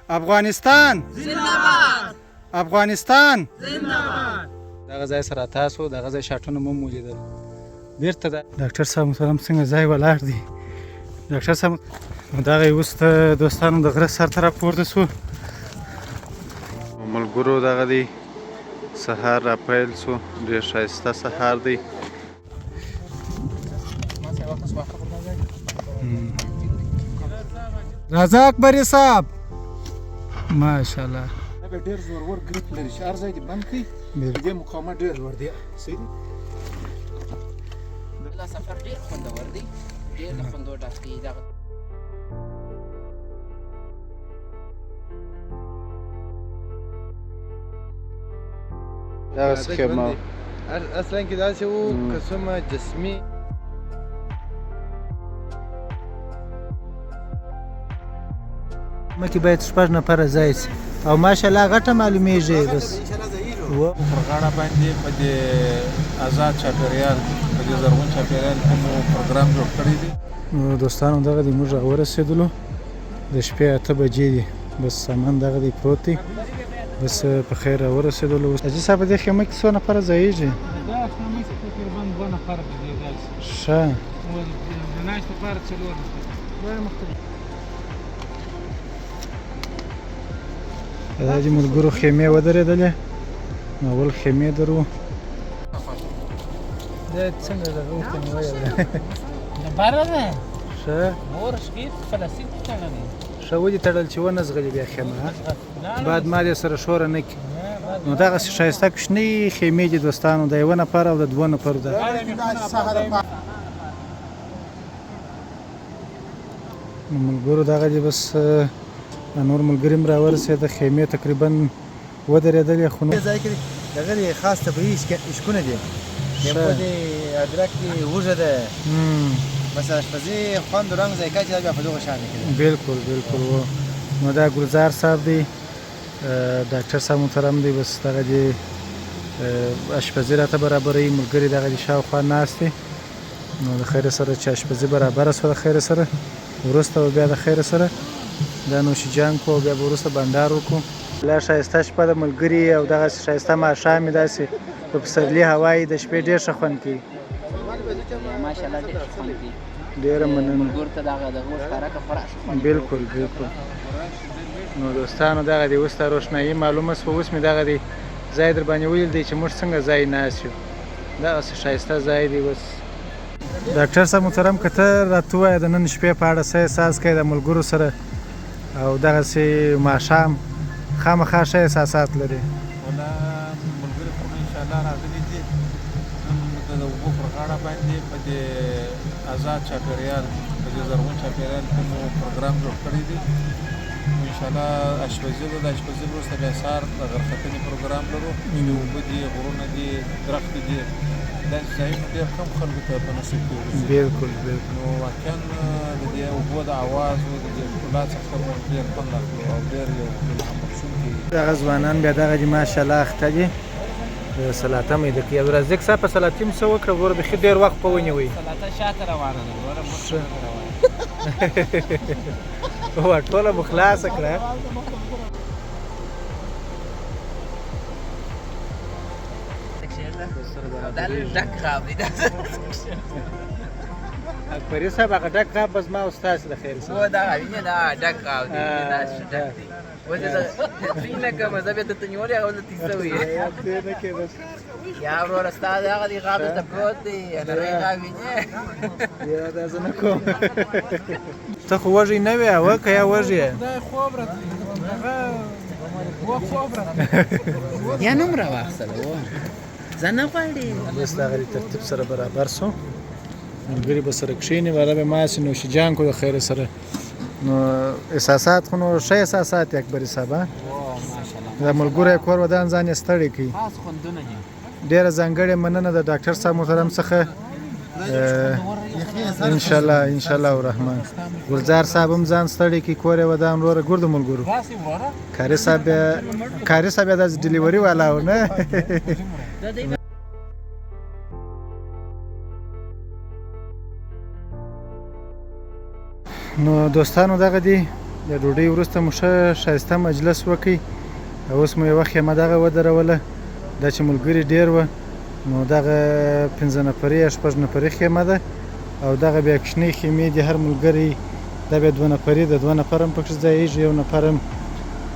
افغانستان زنده‌باد افغانستان زنده‌باد. دغه ځای سره تاسو دغه ځای شاټونه مو ولیدل بیرته ډاکټر صاحب محترم څنګه ځای ولاړ دی ډاکټر صاحب دغه اوس دوستانو د غره سر ته راپورته سو ملګرو دغه دی سهار را پیل سو ډېر ښایسته سهار دی راځه اکبري صاحب ماشاءالله ډېر زورور ګریپ لري چې هر ځای دې بند کړي د دې مقاومت ډېر لوړ دی صحیح دا سفر ډېر خوندور دی ډېر له خوندو ډک دی دغه دغه سخیمه اصلا کې داسې وو که څومره جسمي مکه باید شپږ نفره ځای شي او ماشاءالله غټه معلومیږي بس پر غاړه باندې په دې آزاد چاپیریال په دې زرغون چاپیریال کې مو پروګرام جوړ کړی دی نو دوستانو دغه دی موږ ورسېدلو د شپې 8 بجې دي بس سامان دغه دی پروت دی بس په خیر ورسېدلو اجي صاحب دې خیمه کې څو نفره ځایږي دا خامې تقریبا 2 نفره دي ښه او د ناش لپاره څلور دا مختلف دا چې ملګرو خیمې ودرېدلې اول خیمې درو دا څنګه دغه وخت نیولې ده د باره ده ښه مور شکیت پلاستیک تړلې ښه ودې تړل چې ونه زغلي بیا خیمه بعد ما دې سره شوره نه کړي نو دغه ښایسته کوچنۍ خیمې دي دوستانو د یوه نفر او د دوه نفرو ده نو ملګرو دغه دی بس نور ملګري هم راورسېده خیمې تقریبا ودرېدلې خو نو ځای کې دغه خاص طبیعي شکونه دي یو دې ادرک دی وژه ده مثلا شپزي خوند رنگ ځای کې بیا په دغه شان کې بالکل بالکل نو دا ګلزار صاحب دی ډاکټر صاحب محترم دی بس دغه دی اشپزي راته برابروي ملګري دغه دی شاوخوا ناست دی نو د خیر سره چې اشپزي برابره سوه د خیر سره وروسته بیا د خیر سره دا نوشیجان کو بیا به وروسته بنډار وکړو لا ښایسته شپه د ملګري او دغه ښایسته ماښام یې داسې په پسرلي هوا یې د شپې ډېر ښه خوند کوي ماشاءالله ډېر خوند دی ډېره مننه ملګرو ته دغه ښکاره که خورا ښه خوند بالکل بالکل نو دوستانو دغه دی اوس ته روښنایي معلومه شوه اوس مې دغه دی ځای در باندې ولیدل دی چې موږ څنګه ځای ناست یو دغسې ښایسته ځای دی اوس ډاکټر صاحب محترم که ته راته ووایې د نن شپې په اړه څه احساس کوې د ملګرو سره او دغسې ماښام خامخا ښه احساسات لري ولا ملګري خو انشاءالله راغلي دي د اوبو پر غاړه باندې په دې آزاد چاپیریال په دې زرغون چاپیریال کې مو پروګرام جوړ کړی دی انشاءالله اشپزي ده د اشپزي وروسته بیا سهار د غرختنې پروګرام لرو چې اوبه دي غرونه دي درختې دي داسې ځایونه ډېر کم خلکو ته په نصیب کېږي بالکل بالکل نو واقعا د دې اوبو د اواز او د دې ښکلا څخه موږ ډېر خوند اخلو او ډېر یو الهام بخښونکی دغه ځوانان بیا دغه دي ماشاءالله اخته دي سلاته میده کوي عبدالرزاق صاحب په سلاتې م څه وکړه وروره بیخي ډېر وخت په ونیوئ سلاته شاته روانه ده وروره مخکې روانه هو ټوله مو خلاصه کړه دا ډک غاب دی اکبري صاحب هغه ډک غاب بس ما او ستاسې د خیر سره و دا وینې دا ډک غاب دی دا ډک دی اوس زه نه کوم زه بیا درته نیولې هغه دلته ایسته وي یا وروره ستا دغه دی غاب دلته پروت دی نری غاب وینې یا دا زه نه کوم ته خو وږی نه وې اوه که یا وږی یې دا خوب راته هغه خوب راته یا نوم راواخیستله و زه نه غواړې بس دغه د ترتیب سره برابر سو ملګري به سره کښېني باره به ماسې نوشیجان کو د خیر سره نو احساسات خو نو ښه احساسات یې اکبري صاحب د ملګرو یې کور ودان ځان یې ستړی کوي خاص خوندونه دي ډېره ځانګړې مننه د ډاکټر صاحب محترم څخه انشاءالله انشاءالله الرحمن ګلزار صاحب هم ځان ستړی کوي کور یې ودان وروره ګور د ملګرو کاري صاحب بیا داسې ډلیوري والا و نه نو دوستانو دغه دی د ډوډۍ وروسته مو ښه ښایسته مجلس وکړ او اوس مو یوه خیمه دغه ودروله دا چې ملګري ډېر وه نو دغه 5 نفري یا 6 نفري خیمه ده او دغه بیا کوچنۍ خیمې دي هر ملګری دا بیا 2 نفري د 2 نفر هم پکښې ځایېږي یو نفر هم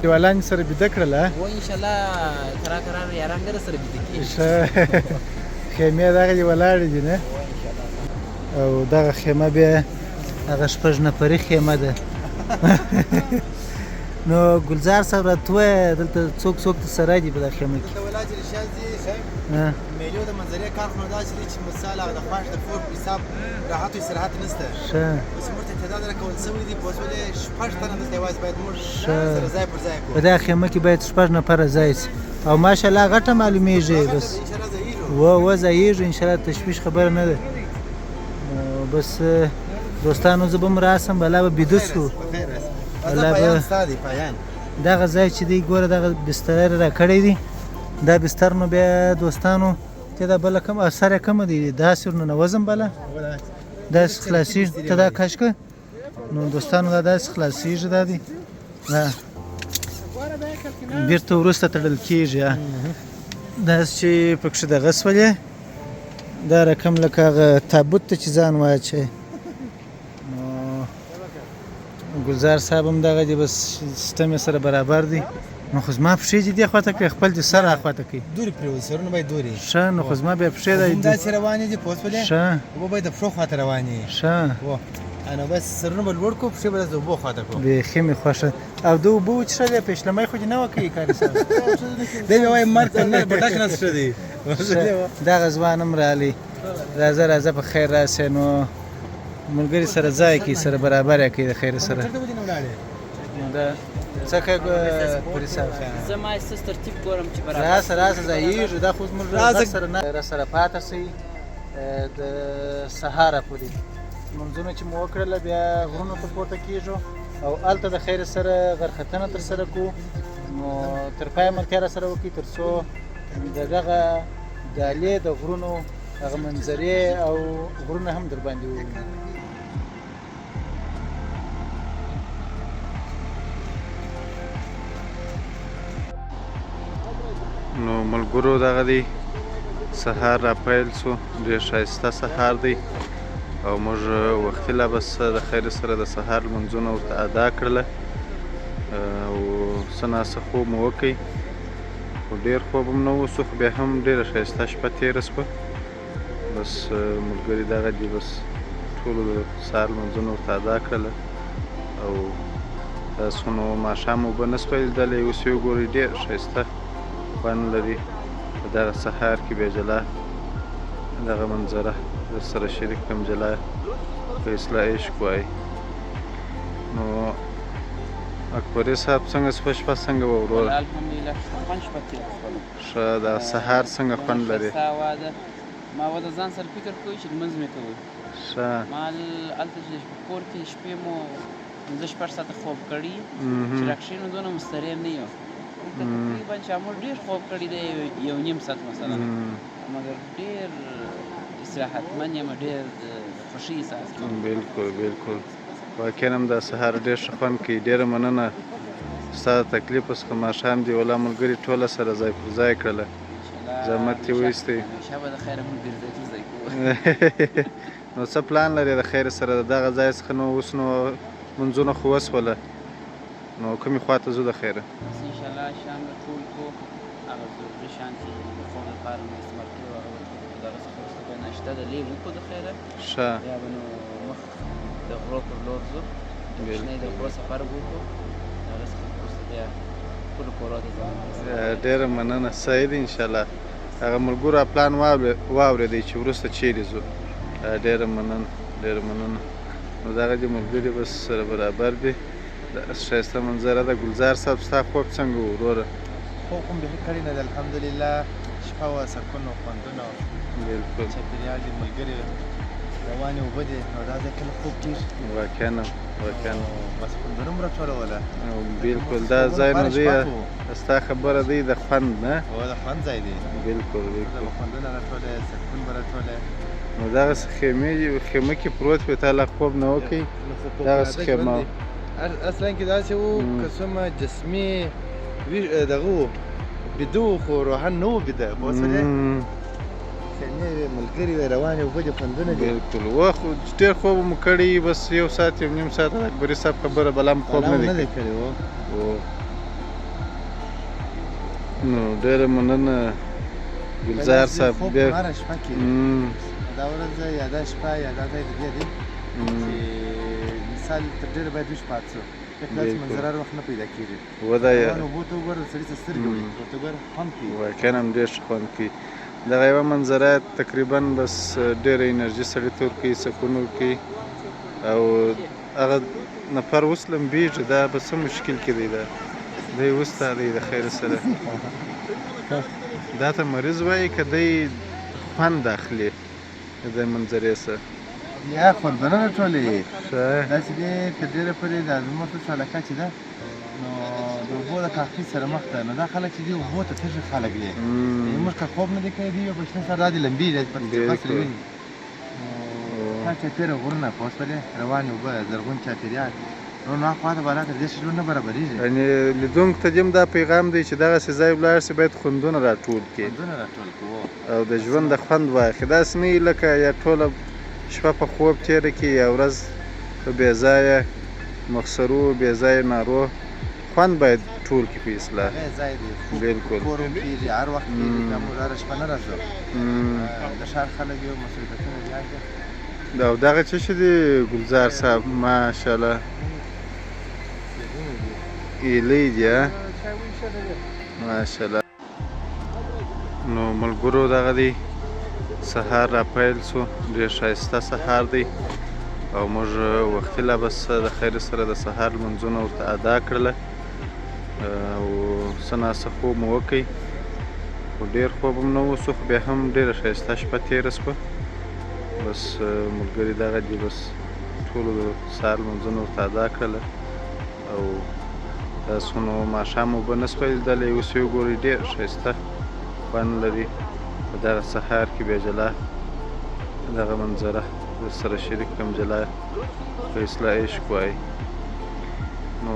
دیوالان سره بیده کړله و انشاءالله کرار یاران ډېره سره بیده کېږي ښه خیمې دغه دې ولاړې دي نه او دغه خیمه بیا هغه 6 نفري خیمه ده نو ګلزار صاحب راته ووایه دلته څوک سره دي په دا خیمه کې ولایت رشاد دي میلو د منظرې کارخونه داسې دي چې مثال هغه د خواش د فور په حساب راحت او استراحت نشته ښه اوس موږ ته تعداد راکول شوی دي په وسیله 6 تنه دلته یوازې باید موږ سره ځای پر ځای په دا خیمه کې باید 6 نفره ځای شي او ماشاءالله غټه معلومیږي بس و ځایېږي انشاءالله تشویش خبره نه ده بس دوستانو زه به هم راسم بلا به بیده شو دغه ځای چې دی ګوره دغه بستر را کړی دی دا بستر نو بیا دوستانو ته دا بله کم اثر یې کمه دی داسې ورننوځم بله داسې خلاصېږي ته دا کش که نو دوستانو دا داسې خلاصېږي دا دی دا بیرته وروسته تړل کېږي داسې چې پکښې دغه سولې دا رقم لکه هغه تابوت ته چې ځان واچوي ګلزار صاحب هم دغه دی بس سیستم یې سره برابر دی نو خو زما پښې چې دې خواته کړي خپل دې سر هاخواته کوي دورې پرېوځي سرونه باید دورې ښه نو خو زما بیا پښې همداسې روانې دي پوه شولې ښه اوبه باید د پښو خواته روانې ښه نو بس سرونه به لوړ کړو پښې به د اوبو خواته کړو بیخي مې خوښه او د اوبه وڅښل یې پېشلمی خو دې نه وکړي کاري صاحب دی بیا وایي مرګ ته نه بټک نه څښه دی دغه ځوان هم راغلی راځه په خیر راسې نو ملګري سره ځای کوي سره برابر یې کوي د خیر سره دا څه کوي پورې صاحب زه ما ستاسو ترتیب ګورم چې برابر راسه ځایېږو دا خو زموږ سره نه راسره پاته سئ د سهاره پورې منځونه چې مو وکړله بیا غرونو ته پورته کېږو او هلته د خیر سره غرختنه ترسره کړو نو تر پایه ملتیا راسره وکړي تر څو د دغه ډالې د غرونو هغه منظرې او غرونه هم در باندې ووینو نو ملګرو دغه دی سهار را پیل شو ډېر ښایسته سهار دی او موږ وختي لا بس د خیر سره د سهار لمونځونه ورته ادا کړله او څه ناڅه خوب مو وکړ خو ډېر خوب هم نه وسو خو بیا هم ډېره ښایسته شپه تېره شوه بس ملګري دغه دي بس ټولو د سهار لمونځونه ورته ادا کړله او تاسو نو ماښام اوبه نه شوی لیدلی اوس یې وګورئ ډېر ښایسته خوند لري په دغه سهار کې بیا جلا دغه منظره در سره شریک کړم جلا په اصلاح عشق وایي نو اکبري صاحب څنګه شپه څنګه وه وروره الحمدلله خوند شپه تېره شوله ښه دا سهار څنګه خوند لري ما به د ځان سره فکر کوي چې لمونځ مې کوي ښه ما هلته چې په کور کې شپې مو 5-6 ساعته خوب کړي چې راکښېنو دونه مستریم نه یم تقریبا چې موږ ډېر خوب کړی دی 1.5 ساعت مثلا مګر ډېر استراحتمن یم ډېر خوښي احساس کوم بالکل واقعا هم دا سهار ډېر ښه خوند کوي ډېره مننه ستا د تکلیف څخه ماښام دې ولا ملګري ټوله سره ځای پر ځای کړله زحمت یې وایستی همیشه به د خیره موږ ګرځېدو ځای کوو نو څه پلان لرې د خیر سره د دغه ځای څخه نو اوس نو منځونه خو وسوله نو کومې خواته ځو د خیره انشاءالله شام به ټول کو هغه ضروري شیان چې د خوب لپاره مو استعمال کړي وو هغه دغه څخه وروسته به ناشته د لې وکړو د خیره ښه بیا به نو مخ د غرو پر لور ځو کوچنی د غرو سفر به وکړو هغه څخه وروسته بیا ټولو کورو ته ځو ډېره مننه صحیح دی انشاءالله هغه ملګرو پلان واورېدی چې وروسته چیرې ځو ډېره مننه نو دغه دې ملګري بس سره برابر دي ښایسته منظره ده ګلزار صاحب ستا خوب څنګه و وروره خوب خو مې بیخي کړی نه ده الحمدلله شپه وه سکون و خوندونه بالکل چاپېریال دي ملګري روانې اوبه دي نو دا ځای کله خوب ډېر واقعا بس خوندونه م راټولوله بالکل دا ځای نو دی ستا خبره دی د خوند نه د خوند ځای دی بالکل خوندونه راټولې سکون به راټولې نو دغسې خیمه کې پروت وي تا لا خوب نه وکړي دغسې خیمه اصلا کې داسې وو که څومره جسمي دغه وو بیده وو خو روحان نه وو بیده پوه شولې خیمې وې ملګري وې روانې اوبه دې خوندونه دي بالکل وخت ډېر خوب مو کړی بس یو ساعت یو نیم ساعت د اکبري صاحب خبره بلا هم خوب نه دی کړی وو نو ډېره مننه ګلزار صاحب خوب بیا هره شپه کې دا ورځ یا دا شپه یا دا ځای د دې دی چې مثال تر ډېره باید ویښ پاتې شو ځکه داسې منظره هر وخت نه پیدا کېږي ودایه روانو اوبو ته وګوره سړي ته سترګې وړي ورته وګوره خوند کوي واقعا هم ډېر ښه خوند کوي دغه یوه منظره تقریبا بس ډېره انرژي سړي ته ورکوي سکون ورکوي او هغه نفر اوس لمبېږي دا به څه مشکل کې دی دا دی اوس ته دی د خیر سره دا ته مریض وایي که دی خوند اخلي د دې منظرې سره یا خوندونه راټولوي ښه داسې دی تر ډېره پورې دا زموږ ټول علاقه چې ده نو د اوبو د کاغۍ سره مخ ده نو دا خلک چې دي اوبو ته تږي خلک دي زموږ که خوب نه دی کړی دوی یو په شنه سر دا دي لمبي دي په فصل ویني نو تا چاپېره غرونه پوه شولې روانې اوبه زرغون چاپېریال نو نو خوا ته بالا تر دې شي ژوند نه برابرېږي یعنې لیدونکو ته دې هم دا پیغام دی چې دغسې ځای ولاړ شي باید خوندونه راټول کړي خوندونه راټول کړو او د ژوند د خوند واخلي داسې نه وي لکه یا ټوله شپه په خوب تېره کړي یا ورځ په بې ځایه مخسرو بې ځایه نارو خوند باید ټول کړي په اصلاح هغه ځای دی بالکل کور هم کېږي هر وخت کېږي دا موږ هره شپه نه راځو د ښار خلک یو مصروفیتونه زیات او دغه څه شي دي ګلزار صاحب ماشاءالله ایلی دي ماشاءالله نو ملګرو دغه دی سهار را پیل سو ډېر ښایسته سهار دی او موږ وختي لا بس د خیر سره د سهار لمونځونه ورته ادا کړله او څه ناڅه خوب مو وکړ خو ډېر خوب هم نه وسو خو بیا هم ډېره ښایسته شپه تېره شوه بس ملګري دغه دي بس ټولو د سهار لمونځونه ورته ادا کړله او تاسو نو ماښام اوبه نه سوی لیدلی اوس یې وګورئ ډېر ښایسته خوند لري په دغه سهار کې بیا جلا دغه منظره سره شریک کړم جلا په اصلاح عشق وایي نو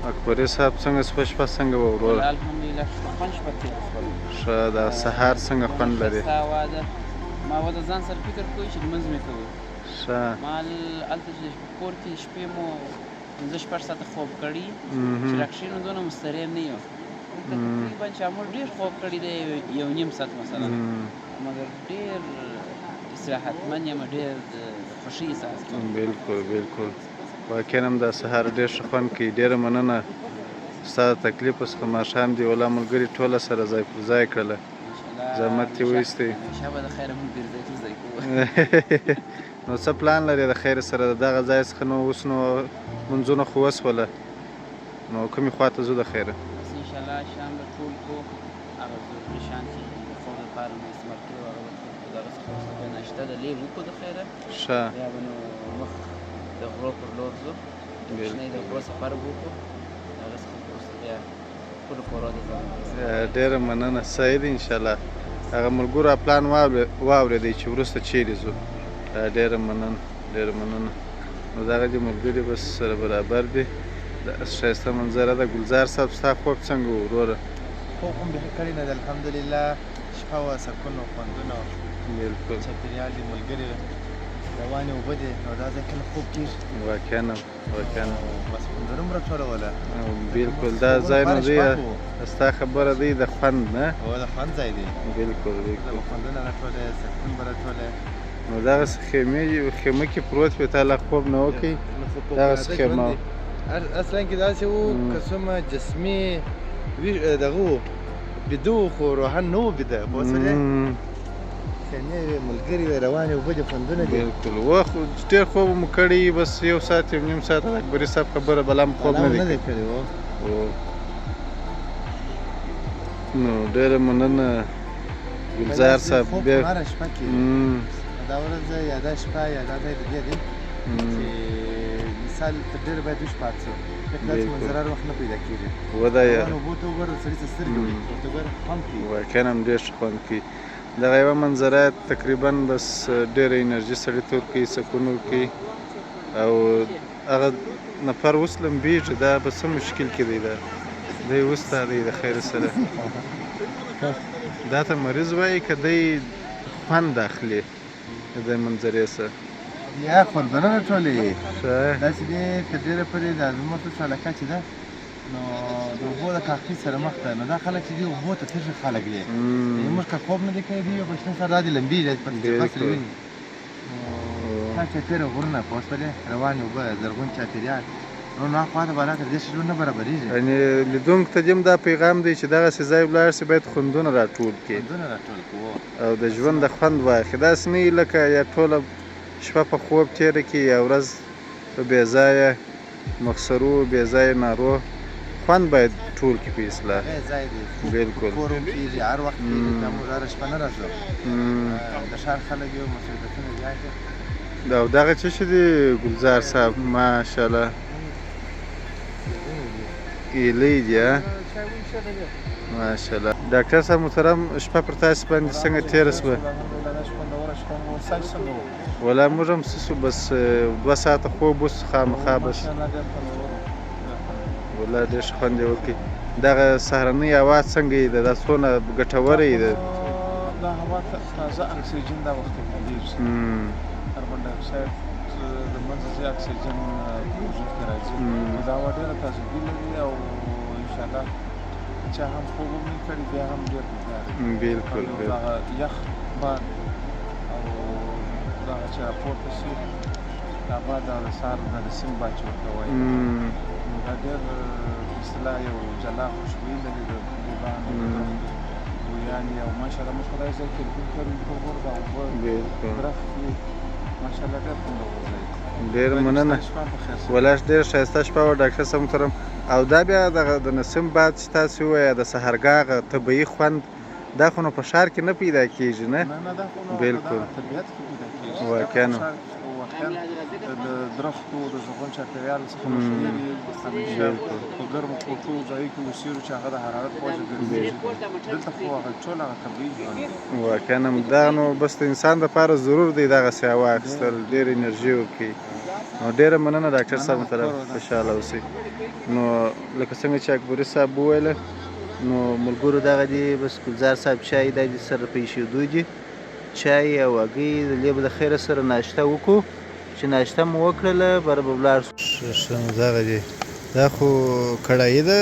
اکبري صاحب څنګه شپه شپه څنګه وه وروره الحمدلله خوند شپه تېره شوله ښه دا سهار څنګه خوند لري ښایسته هوا ده ما به د ځان سره فکر کوي چې لمونځ مې کوو ښه ما هلته چې په کور کې شپې مو پنځه شپږ ساعته خوب کړي چې راکښېنو دونه مستریم نه یم تقریبا چې موږ ډېر خوب کړی دی یو نیم ساعت مثلا مګر ډېر استراحتمن یم ډېر د خوښۍ احساس کوم بالکل بالکل واقعا هم دا سهار ډېر ښه خوند کوي ډېره مننه ستا د تکلیف څخه ماښام دې ولا ملګري ټوله سره ځای پر ځای کړله زحمت یې وایستی همیشه به د خیره موږ ګرځی ټوزی کوو نو څه پلان لرې د خیر سره د دغه ځای څخه نو اوس نو منځونه خو وسوله نو کومې خوا ته ځو د خیره بس انشاءالله شام به ټول کړو هغه ضروري شیان چې د خوب لپاره مو استعمال کړي وو هغه به ټول کړو دغه څخه وروسته بیا ناشته د لیب وکړو د خیره ښه بیا به نو مخ د غرو پر لور ځو د کوچنۍ د غرو سفر به وکړو هغه څخه وروسته بیا خپلو کورو ته ځو ډېره مننه صحیح دی انشاءالله هغه ملګرو پلان واورېدی چې وروسته چیرې ځو ډېره مننه ډېره مننه نو دغه دې ملګري بس سره برابر دي داسې ښایسته منظره ده ګلزار صاحب ستا خوب څنګه و وروره خوب هم بیخي کړی نه ده الحمدلله شپه وه سکون و خوندونه بالکل چاپېریال دي ملګري روانې اوبه دي نو دا ځای کله خوب کېږي واقعا واقعا بس خوندونه هم راټولوله بالکل دا ځای نو دی ستا خبره دی د خوند نه هو د خوند ځای دی بالکل دا بالکل به خوندونه راټولې سکون به راټولې نو دغسې خیمه کې پروت وي تا لا خوب نه وکړي دغسې خیمه وه اصلا کې داسې وو که څومره جسمي دغه وو بیده وو خو روحان نه وو بیده پوه شولې خیمې وې ملګري وې روانې اوبه دي خوندونه دي بالکل وخت ډېر خوب مو کړی بس یو ساعت یو نیم ساعت د اکبري صاحب خبره بلا هم خوب نه دی کړی وو نو ډېره مننه ګلزار صاحب بیا هره شپه کې دا ورځ یا دا شپه یا دا ځای د دې دی چې مثال تر ډېره باید ویښ پاتې شو ځکه داسې منظره هر وخت نه پیدا کېږي ودایه روانو اوبو ته وګوره سړي ته سترګې وړي ورته وګوره خوند کوي واقعا هم ډېر ښه خوند کوي دغه یوه منظره تقریبا بس ډېره انرژي سړي ته ورکوي سکون ورکوي او هغه نفر اوس لمبېږي دا په څه مشکل کې دی دا دی اوس ته دی د خیر سره دا ته مریض وایي که دی خوند اخلي د منظرې سره یا خوندونه ټولې ښه داسې دی تر ډېره پورې د زموږ علاقه چې ده نو د اوبو د کاغۍ سره مخ ده نو دا خلک چې دي اوبو ته تږي خلک دي زموږ که خوب نه دی کړی دوی په شنه سر دا دي لمبي دي په فصل ویني نو هر چاپېره غرونه په وسپلې روانې اوبه زرغون چاپېریال نو نه خوا ته بالا تر دې شیدو نه برابرېږي یعنې لیدونکو ته دې هم دا پیغام دی چې دغسې ځای ولاړ سي باید خوندونه راټول کړي خوندونه راټول کړو او د ژوند د خوند واخلي داسې نه وي لکه یا ټوله شپه په خوب تېره کړي یا ورځ په بې ځایه مخسرو بې ځایه نارو خوند باید ټول کړي په اصلاح ځای دی بلکل کور هم کېږي هر وخت کېږي دا موږ هره شپه نه راځو د ښار خلک یو مصروفیتونه زیات دي او دغه څه شي دي ګلزار صاحب ماشاءالله ایلی دی ماشاءالله ډاکټر صاحب محترم شپه پر تاسو باندې څنګه تېره شوه ولا موږ هم څه شو بس 2 ساعته خوب اوس خامخا بس ولا ډېر ښه خوند یې وکړي دغه سهارنۍ هوا څنګه یې ده دا څونه ګټوره یې ده دا هوا تازه اکسیجن دا وخت کېږي کاربن ډای اکساید د منځه ځي اکسیجن وجود کې راځي دا هوا ډېره تازګي لري او انشاءالله چا هم خوب هم نه کړي بیا هم ډېر بلکل دغه یخ باد او دغه چې راپورته شي دا باد د سهار د نسیم باد چې ورته وایي نو دا ډېر اصطلاح یو جلا خوشبويي لري د ګلانو بویانې او ماشاءالله موږ خدای ځای کې ګل کړي ټول دا اوبه درخت وي ماشاءالله ډېر خوندور ځای ډېر مننه ولاش ډېر ښایسته شپه وه ډاکټر صاحب محترم او دا بیا دغه د نسیم باد چې تاسې ووایه د سهارګاه هغه طبیعي خوند دا خو نو په ښار کې نه پیدا کېږي نه دا خو نو بلکل طبیعت کې پیدا کېږي واقعا د درختو د زرغون چاپېریال څخه مشهور دي همیشه په ګرمو کوټو ځایو کې اوسېږو چې هغه د حرارت په وجه ګرمېږي دلته خو هغه ټول هغه طبیعي ژوند واقعا دا نو بس د انسان دپاره ضرور دی دغسې هوا اخیستل ډېر انرژي ورکوي نو ډېره مننه ډاکټر صاحب محترم خوشحاله اوسئ نو لکه څنګه چې اکبري صاحب وویله نو ملګرو دغه دی بس ګلزار صاحب چای دا دې سره په ایښېدو دي چای او هګۍ د لیبو د خیره سره ناشته وکړو چې ناشته مو وکړله بره به ولاړ شو دغه دی دا خو کړایي ده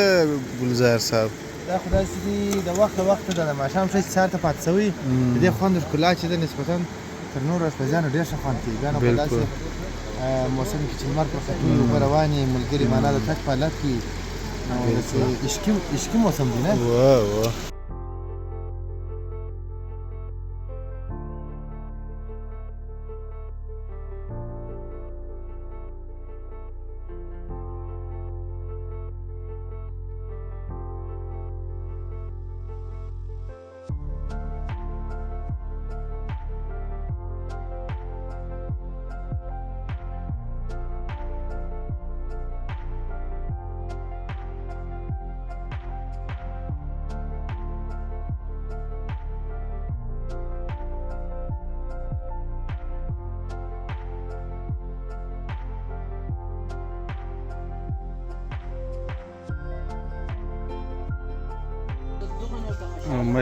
ګلزار صاحب دا خو داسې دي د وخت له وخته ده د ماښام ښه چې سهار ته پاتې شوي د دې خوند ښکلا چې ده نسبتا تر نورو اشپزیانو ډېر ښه خوند کوي بیا نو په داسې موسم کې چې لمر پر ختو وي اوبه روانې ملګري معنا د تګ په حالت کې عشقي موسم دی نه واه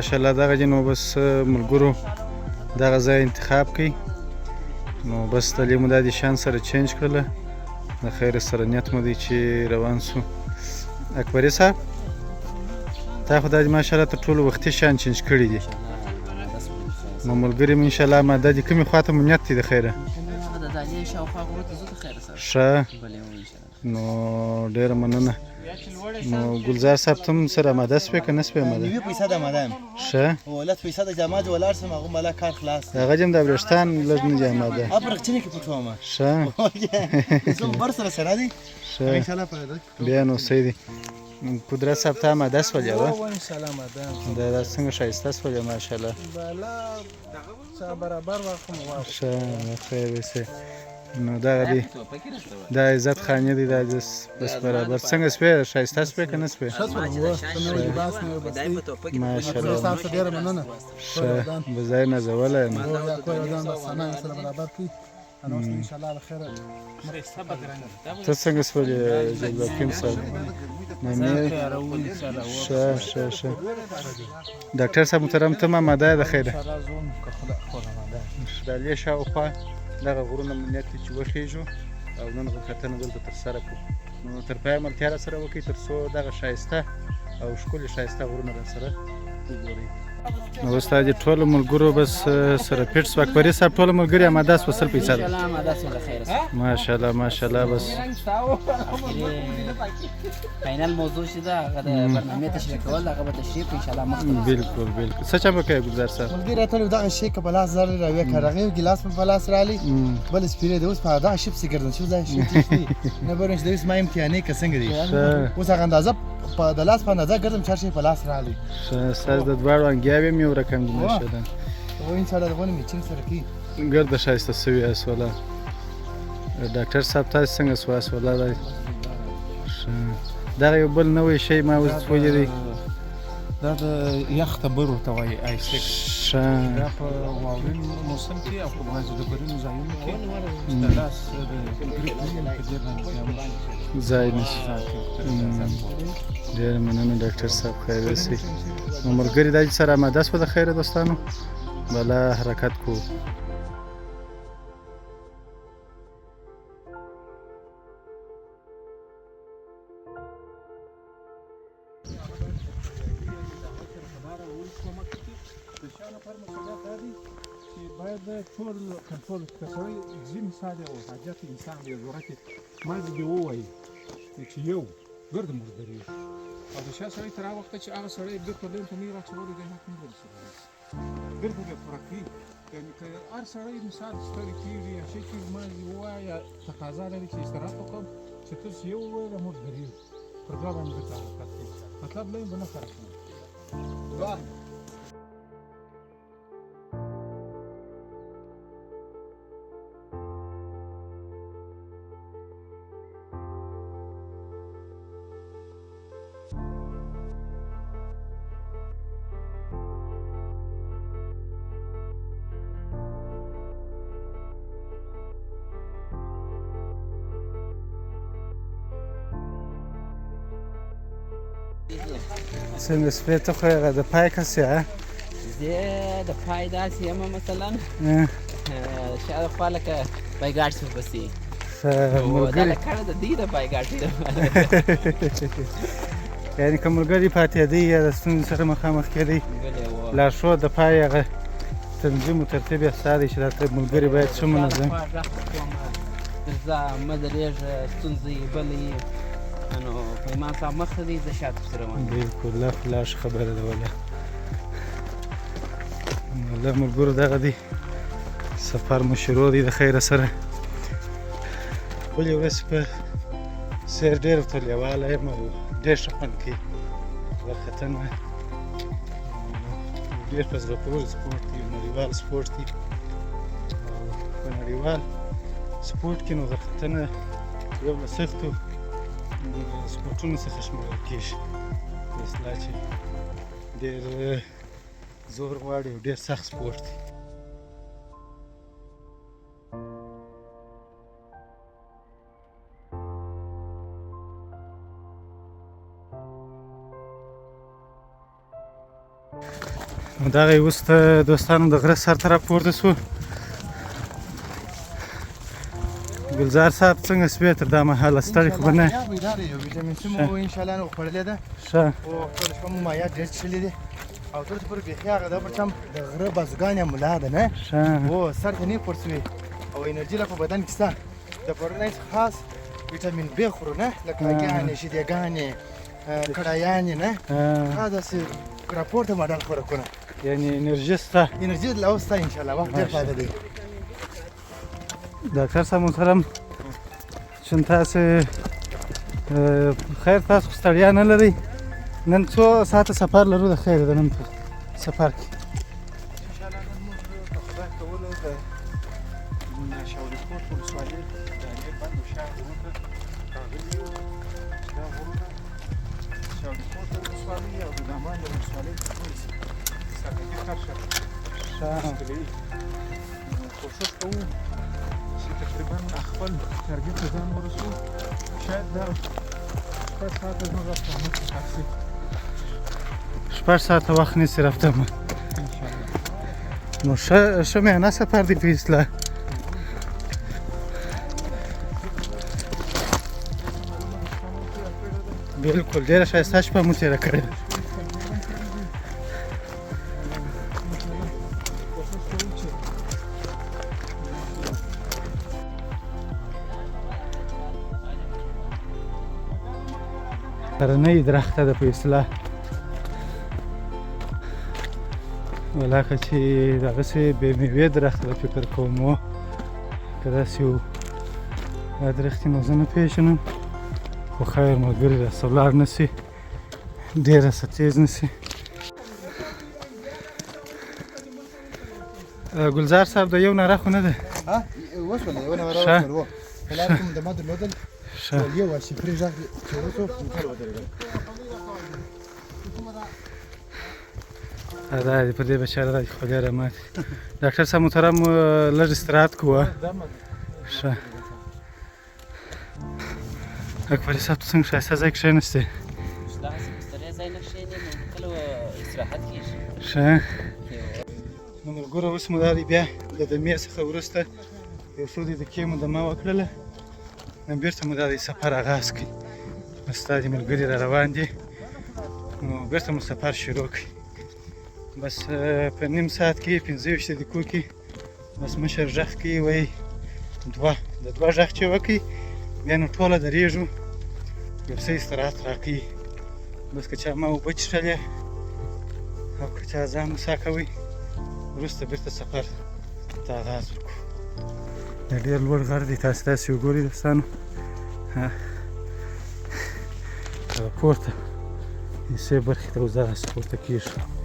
ماشاءالله دغه جن نو بس ملګرو دغه ځای انتخاب کړئ نو بس د لیمو دا د شان سره چینج کړله د خیر سره نیت مو دی چې روان سو اکبري صاحب تا خو دا ماشاءالله تر ټولو وختي شان چینج کړي دي نو ملګري مې انشاءالله ما دا د کومې خواته مو نیت دی د خیره ښه نو ډېره مننه نو ګلزار صاحب ته هم سره آماده سوې که نه سوې آماده نوي پیسه د آماده یم ښه لس پیسه د جامات ولاړ سم هغه ملا کار خلاص هغه جم د برشتان لږ نه دي آماده ابرغچنې کې پټوم ښه زه بر سره دي ښه بیا نو صحیح دی قدرت صاحب ته آماده سولې وه دا څنګه ښایسته سولې ماشاءالله ښه خیر وسې نو دغه دی دا عزت خانې دی دا بس برابر څنګه سوې ښایسته سوې که نه سوې ماشاءالله ښه به ځای نازولی یم انا اوس ان شاء الله على خير ته څنګه سولې جلبکیم صاحب مې شه ډاکټر صاحب محترم ته ما ماده د خیره شدالې شاوخوا دغه غرونه امنیت دي چې وخیږو او نن غوښتنه دلته ترسره کړو نو تر پایه ملتیا راسره وکړئ تر څو دغه ښایسته او ښکلي ښایسته غرونه راسره وګورئ نو اوس دا دي ټولو ملګرو بس سره پیټ سو اکبري صاحب ټولو ملګري اماده سو سل پیسه ده ماشاءالله ماشاءالله بس فاینل موضوع شي دا هغه د برنامه تشریح کول هغه به تشریح ان شاء الله مخکې بالکل بالکل څه چم کوي ګلزار صاحب ملګری ته دغه شی که بلاس زر راوي کارغه ګلاس په بلاس رالی بل سپیره د اوس په دا شپ سیګردن شو ځای شي نه برنش د اوس ما امتحانې کسنګ دي اوس هغه اندازه په د لاس په اندازه ګرځم چار شي په لاس رالی ساز د دوړو انګیاوي مې ورکم دي نشه او ان شاء الله دغه میټینګ سره کی ګرد شایسته سوي اسولا ډاکټر صاحب تاسو څنګه سو اسولا دی دا یو بل نوې شی ما اوس ولیدی دا د یخ تبر ورته وایي آیسکس دا په واورین موسم کې او په بعضو د برینو ځایونو کې د لاس د ګریپ په ډېر باندې ځای نشي ډېر مننه ډاکټر صاحب خیر اوسئ نو ملګري دا چې سره آماده سوه د خیره دوستانو بله حرکت کوو باید ټول کنټرول کړئ ځینې ساده او حاجت انسان دی ضرورت مازې دی ووایي چې یو ګرد مردري او د شا سړی تر هغه وخته چې هغه سړی بیرته لین ته نه راچولی دی حق نه لري ګرد به پوره کړي یعنې که هر سړی مثال ستړی کېږي یا شی کېږي مازې ووایه یا تقاضا لري چې استراحت وکړم چې ته چې یو ووایې مردري پر دوه باندې ځکه حرکت کوي مطلب لین به نه فرق کوي څنګه سپی ته خو هغه د پای کسې زه د پای داسې یم مثلا شاوخوا لکه بایګاډ صرف پسې دا لکړه د دې د بایګاډ یعنې که ملګري پاتېدی یا د ستونزې سره مخامخ کېدی لارښود د پای هغه تنظیم و ترتیب یې ستا دی چې دا ملګري باید ښه منظم درځه مه درېږه ستونزې بله یې نو په امام صاحب مخته دی زه شاته پسې روان یم بلکل لا خو لا ښه خبره ده والله والله ملګرو دغه دی سفر مو شروع دی د خیره سره بلې ورځې په سیر ډېر ورته لیواله یم او ډېر ښه خوند کوي غرختنه ډېر په زړه پورې سپورټ دی نړیوال سپورټ دی او په نړیوال سپورټ کې نو غرختنه یو له سختو سپورټونو څخه شمېرل کېږي په اصطلاح چې ډېر زور غواړي او ډېر سخت سپورټ دی دغه اوس د دوستانو د غره سر ته راپورته شو ګلزار صاحب څنګه سپی تر دا مهاله ستړی خو به نه یو ویټامین سي مو انشاءالله نو خوړلې ده ښه او ټوله شپه مو مایعات ډېر څښلي دي او تر اوسه پورې بیخي هغه دا پرچم د غره بازوګانې ملا ده نه ښه او سر ته نه پورته شوې او انرژي لا په بدن کې شته د پرونی خاص ویټامین بی خورو نه لکه هګیانې شیدېګانې کړایانې نه دا داسې راپورته ماډل خوراکونه یعنې انرژي شته انرژي لا اوس شته انشاءالله وخت ډېر فایده دی ډاکټر صاحب محترم چون تاسو خیر تاسو خو ستړیا نه لرئ نن څو ساعته سفر لرو د خیر د نن په سفر کې انشاءالله نن موږ په خدای کولو د شاولیکوټ ولسوالۍ د امیر بند و شهر غرونو ته راغلي یو چې دا غرونه شاولیکوټ ولسوالۍ او د دامان د ولسوالۍ په ټول سرحدي کرښه شاملوي کوښښ کوو چې تقریبا خپل ټارګټ ته ځان ورسو شاید دا 6 ساعته زموږ اقدامات څرخ شي 6 ساعته وخت نیسي رفتن انشاءالله. نو ښه معنا سفر دی په اصطلاح بالکل ډېره ښایسته شپه مو تېره کړې ده غرنۍ درخته ده په اصطلاح ولاکه چې دغسې بې مېوې درخته ده فکر کوم که داسې و دا درختې نو زه نه پېژنم خو خیر ملګري راسه ولاړ نه سي ډېر راسه تېز نه سي ګلزار صاحب د یو ناره خو نه ده ها وشوله یو نمره ښه. وشوله په لار کې مو د ما درلودل ښه یو شفري غږ چې وشو موټر ودرېدل دا دی په دې بچاره دا خولۍ راماتې ډاکټر صاحب محترم لږ استراحت کوه ښه اکبري صاحب ته څنګه ښایسته ځای کښېناستې ښه نو ملګرو اوس مو دا دی بیا د دمې څخه وروسته یو څو دقیقې مو دمه وکړله نو بېرته مو دا دی سفر آغاز کړي بس دا دي ملګري را روان دي نو بېرته مو سفر شروع کړي بس په نیم ساعت کې 15 دقیقو کې بس مشر غږ کوي وایي د دوه غږ چې وکړي بیا نو ټوله درېږو یو څه استراحت راکوي بس که چا ما اوبه څښلې او که چا ځان مسا کوئ وروسته بېرته سفر ته آغاز وکړو دا ډېر لوړ غر دی تاسې داسې وګورئ دوستانو پورته حصې برخې ته اوس دغسې پورته کېږي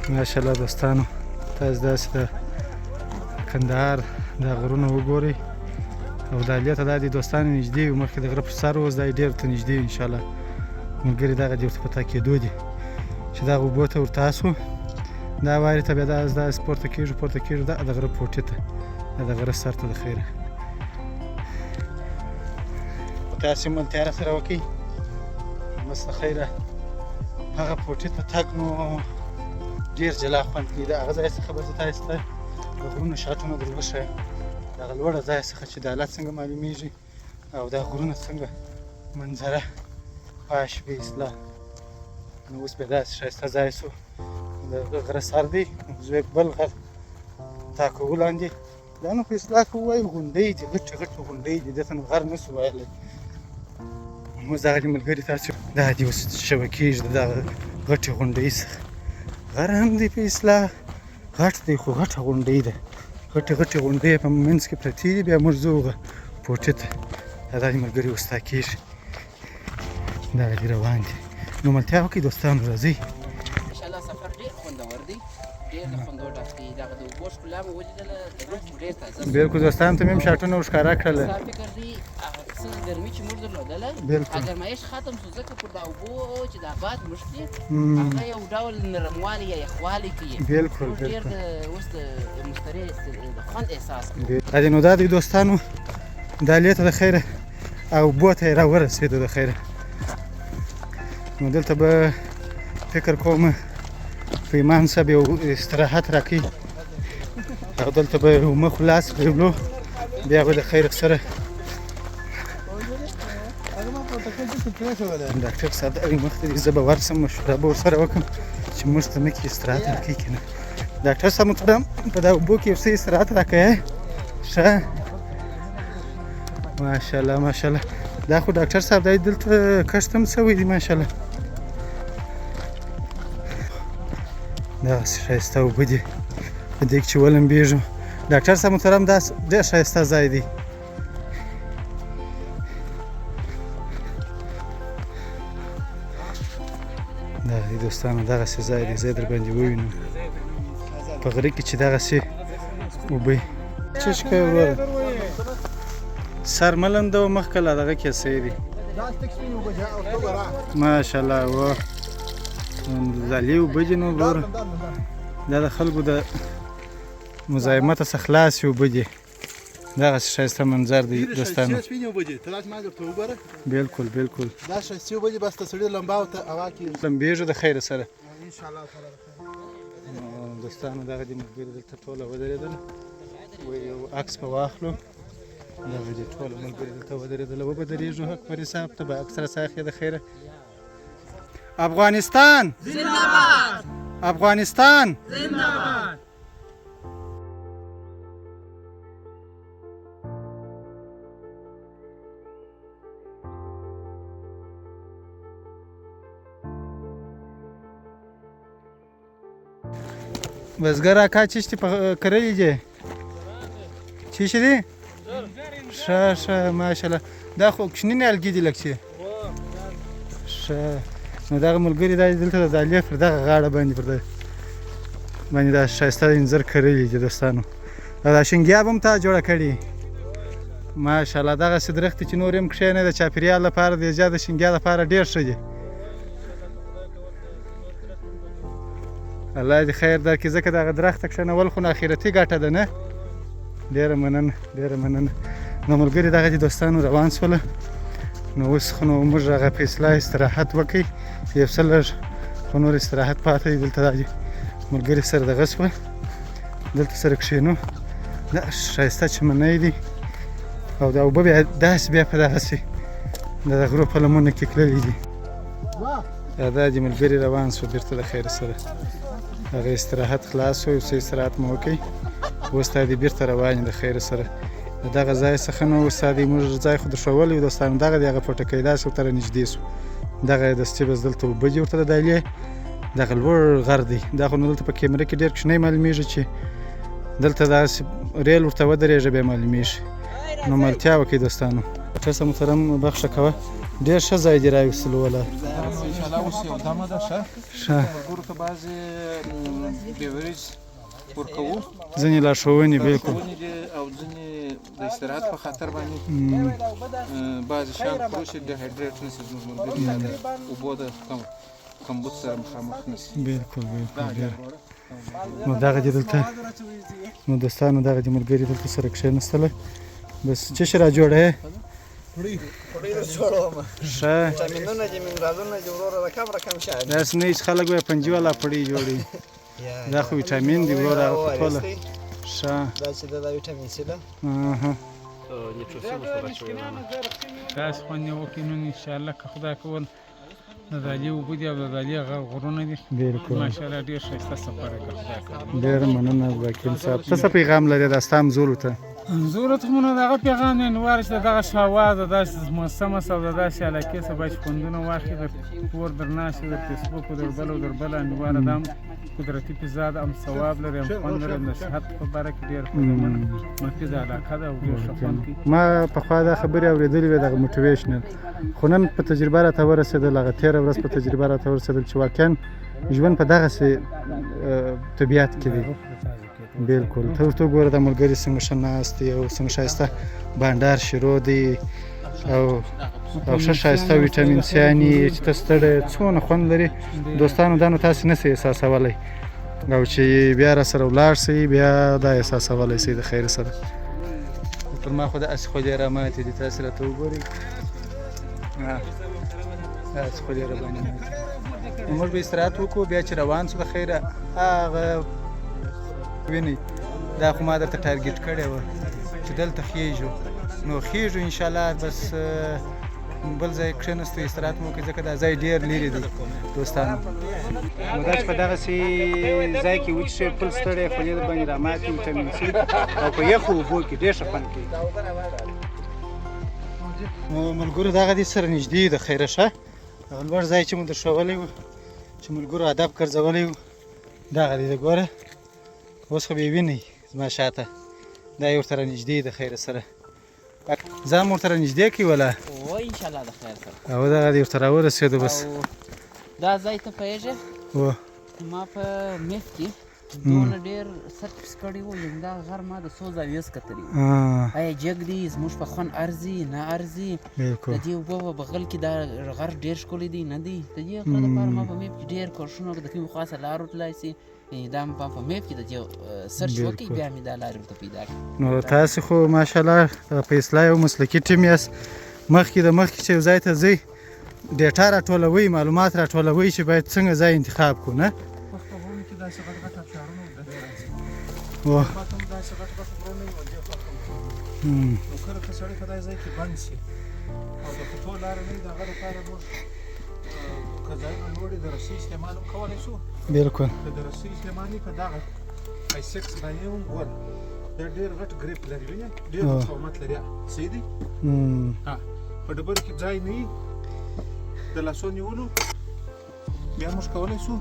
ماشاءالله دوستانو تاسو داسې د کندهار دا غرونه وګورئ او دا لیته دا دي دوستانو نږدې وي مخکې د غره پر سر اوس دا یې ډېر ورته نږدې وي انشاءالله ملګري دغه دې ورته په تاکېدو دي چې دغه اوبو ته ورته اسو دا وارې ته بیا داسې پورته کېږو د غره پوټې ته د غره سر ته د خیره تاسې ملتیا راسره وکړئ بس د خیره هغه پوټې ته تګ نو ډېر جلا خوند کوي د هغه ځای څخه به زه تاسې ته د غرونو شاټونه در وښیم دغه لوړه ځای څخه چې د حالت څنګه معلومیږي او دا غرونه څنګه منظره پاش به اصلاح نو اوس بیا داسې ښایسته ځای سو د غره سر دی زه بل غر تاکو لاندې دا نو په اصلاح کې ووایو غونډۍ دي غټې غونډۍ دي دې ته نو غر نسو ویلی اوس دغه دي ملګري تاسې دا دي اوس شبکېږي د دغه غټې غونډۍ څخه غر هم دی په اصلاح غټ دی خو غټه غونډۍ ده غټې غونډۍ په منځ کې پرتې دي بیا موږ ځو هغه پوټې ته دا دي ملګري اوس تا کېږي دغه دي روان دي نو ملتیا وکړئ دوستانو راځئ انشاءالله سفر ډېر خوندور دی ډېر د خوندو ډک دی دغه د اوبو ښکلا مې ولیدله د روح ډېر تازه بالکل دوستانو ته مې هم شاټونه ورښکاره کړله ستا فکر دی هغه څه ګرمي چې موږ درلودله بالکل. ګرمایش ختم شو ځکه پر دا اوبو چې دا باد موږ دي هغه یو ډول نرموالی یا یخوالی کوي بالکل موږ ډېر د اوس د مستري د خوند احساس کوو دا دی نو دا دی دوستانو دا لیته د خیره او اوبو ته یې راورسېدو د خیره نو دلته به فکر کوم په ایمان صاحب یو استراحت راکوي او دلته به یو مخ لاس پرېږدو بیا به د خیر سره ډاکټر صاحب دغې مخ ته دي زه به ورسم مشوره به ورسره وکړم چې موږ ته نه کړي استراحت راکوي که نه ډاکټر صاحب محترم په دا اوبو کې یو څه استراحت راکوې ښه ماشاءالله ماشاءالله دا خو ډاکټر صاحب دی دلته کښت هم شوی دی ماشاءالله دغسې ښایسته اوبه دي په دې کې چې ولمبېږو ډاکټر صاحب محترم دا ډېر ښایسته ځای دی دا دی دوستانو دغسې ځای دی زه یې در باندې ووینم په غره کې چې دغسې اوبه چشکه وروره سرملنده و مخکې لا دغه کیسې دي ماشاءالله و زالې اوبه دي نو وروره دا د خلکو د مزاحمته څخه خلاصې اوبه دي دغسې ښایسته منظر دی دوستانو بلکل بلکل دا ښایستې اوبه دي بس د سړي لمباو ته هوا کې لمبېږو د خیره سره انشاءالله تعالی دوستانو دغه دي ملګري دلته ټوله ودرېدل و یو عکس به واخلو دغه دي ټوله ملګري دلته ودرېدل وبه درېږو اکبر صاحب ته به اکثره ساخې د خیره افغانستان زنده‌باد افغانستان زنده‌باد بزګر اکا چشتې کرلې دي چیشې دي ښه ښه ماشاءالله دا خو کوچني نیالګي دي لږ چې ښه نو دغه ملګري دا دلته د دالې پر دغه غاړه باندې پر باندې دا ښایسته انځر کرلي دي دوستانو دا شینګیاب هم تا جوړه کړې ماشاءالله دغسې درختې چې نور هم کښېنې د چاپېریال لپاره د ایجاد د شینګیا لپاره ډېر ښه دي الله دې خیر درکړي ځکه دغه درخته کښېنول خو نو اخرتي ګټه ده نه ډېره مننه ډېره مننه نو ملګري دغه دي دوستانو روان شوله نو اوس خو نو موږ هغه په اصلاح استراحت وکړئ یو څه لږ خو نور استراحت پاته دی دلته دا دي ملګري سره دغه شوه دلته سره کښېنو دا ښایسته چمنۍ دي او دا اوبه بیا داسې بیا په دغسې د غرو په لمنو کې تللي دي دا دي ملګري روان شو بېرته د خیر سره هغه استراحت خلاص شو یو څه استراحت مو وکړئ اوس دا دي بېرته روان د خیر سره د دغه ځای څخه نو اوس دا دي موږ ځای خو درښولی و دوستانو دغه دی هغه پټکی داسې ورته رانږدې سو دغه دستي بس دلته اوبه دي ورته د دایلې دغه لوړ غر دی دا خو نو دلته په کیمره کې ډېر کوچنی معلومیږي چې دلته داسې ریل ورته ودرېږي بیا معلومیږي نو ملتیا وکړئ دوستانو ټسه محترم بخښه کوه ډېر ښه ځای دې راویستلو ولا انشاءالله اوس یو دمه ده ښه ښه ملګرو ته بعضې بیوریج ورکوو ځینې لارښوونې بلکل لارښوونې دي او ځینې د استراحت په خاطر باندې بعضې شیان خورو چې ډیهایډریټ نه شي زموږ ملګري یا د اوبو د کمبود سره مخامخ نه شي بلکل بلکل ډېر نو دغه دي دلته نو دوستانو دغه دي ملګري دلته سره کښېنستله بس څه شی را جوړه یې ښه داسې نه هېڅ خلک به یې پنجي والا پړی جوړوي دا خو ویټامین دی وروره هغه ټوله ښه داسې خوند یې وکړي نو انشاءالله که خدای کول د دالې اوبه دي او د دالې هغه غرونه دي بلکل ماشاءالله ډېر ښایسته سفر یې که خدای کول ډېره مننه وکیل صاحب ته څه پیغام لرې دا ستا همزولو ته زورت خو نو دغه پیغام دی نوار چې دغه هوا د داسې موسمه او د داسې علاقې څخه باید خوندونه واخلي در کور درناشي در فیسبوک و در بل او در بل انواره دا هم قدرتي فضا ده هم ثواب لري هم خوند لري هم د صحت په باره کې ډېر مفیده علاقه ده او ډېر ښه خوند کوي ما پخوا دا خبرې اورېدلې وې دغه موټیویشنل خو نن په تجربه راته ورسېدل هغه تېره ورځ په تجربه راته ورسېدل چې واقعا ژوند په دغسې طبیعت کې دی بلکل ته ورته وګوره دا ملګري څنګه ښه ناست دی او څنګه ښایسته بانډار شروع دی او ښه ښایسته ویټامین سیانې چې ته ستړی څونه خوند لري دوستانو دا نو تاسې نه شئ احساسولی او چې بیا را سره ولاړ شئ بیا دا احساسولی شئ د خیر سره پر ما خو داسې خولې را ماتې دي تاسې راته وګورئ داسې خولې را باندې ماتې موږ به استراحت وکړو بیا چې روان شو د خیره هغه وینئ دا خو ما درته ټارګېټ کړې وه چې دلته خیږو نو خیږو انشاءالله بس بل ځای کښېنستو استراحت مو وکړئ ځکه دا ځای ډېر لرې دی دوستانو نو دا چې په دغسې ځای کې وچښې خپل ستړی خولې در باندې راماتې ویټامین سي او په یخو اوبو کې ډېر ښه خوند کوي نو ملګرو دغه دې سره نږدې د خیره ښه هغه لوړ ځای چې مو درښولی و چې ملګرو ادب ګرځولی و دغه دی د ګوره اوس خو به یې وینئ زما شاته دا یې ورته رانږدې د خیره سره ځان ورته رانږدې کړي ولا و انشاءالله د خیر سره او دغه دې ورته راورسېدو بس دا ځای ته پوهېږې و ما په میف کې دونه ډېر سرچ کړی و چې دا غر ما د څو زاویو څخه کتلی و آیا جګ دی زموږ په خوند ارځي نه ارځي بالکل د دې اوبه په بغل کې دا غر ډېر ښکلی دی نه دی د دې غره دپاره ما په میپ کې ډېر کوښښونه وکړل د کومې خواصه لار ورتلای شي دا مې په میپ کې د دې سرچ وکړئ بیا مې دا لارې ورته پیدا کړې نو تاسې خو ماشاءالله په اصلاح یو مسلکي ټیم یاست مخکې چې یو ځای ته ځئ ډیټا راټولوئ معلومات راټولوئ چې باید څنګه ځای انتخاب کړو نه پښتو غرونو کې داسې غټ غټ ابشارونه د دې راځي واه ماته هم داسې غټ غټ غرونه وي دې خوا نو کله که سړی په داسې ځای کې بند شي او د خطو لاره نه وي د هغه لپاره موږ که ځایونه لوړ دي د رسۍ استعمال هم کولی شو بالکل که د رسۍ استعمال وي که دغه I6 دانې هم ګوره دا ډېر غټ ګریپ لري وینې ډېر مقاومت لري صحیح دی په ډبرو کې ځای نه وي د لاسو نیولو بیا موږ کولی شو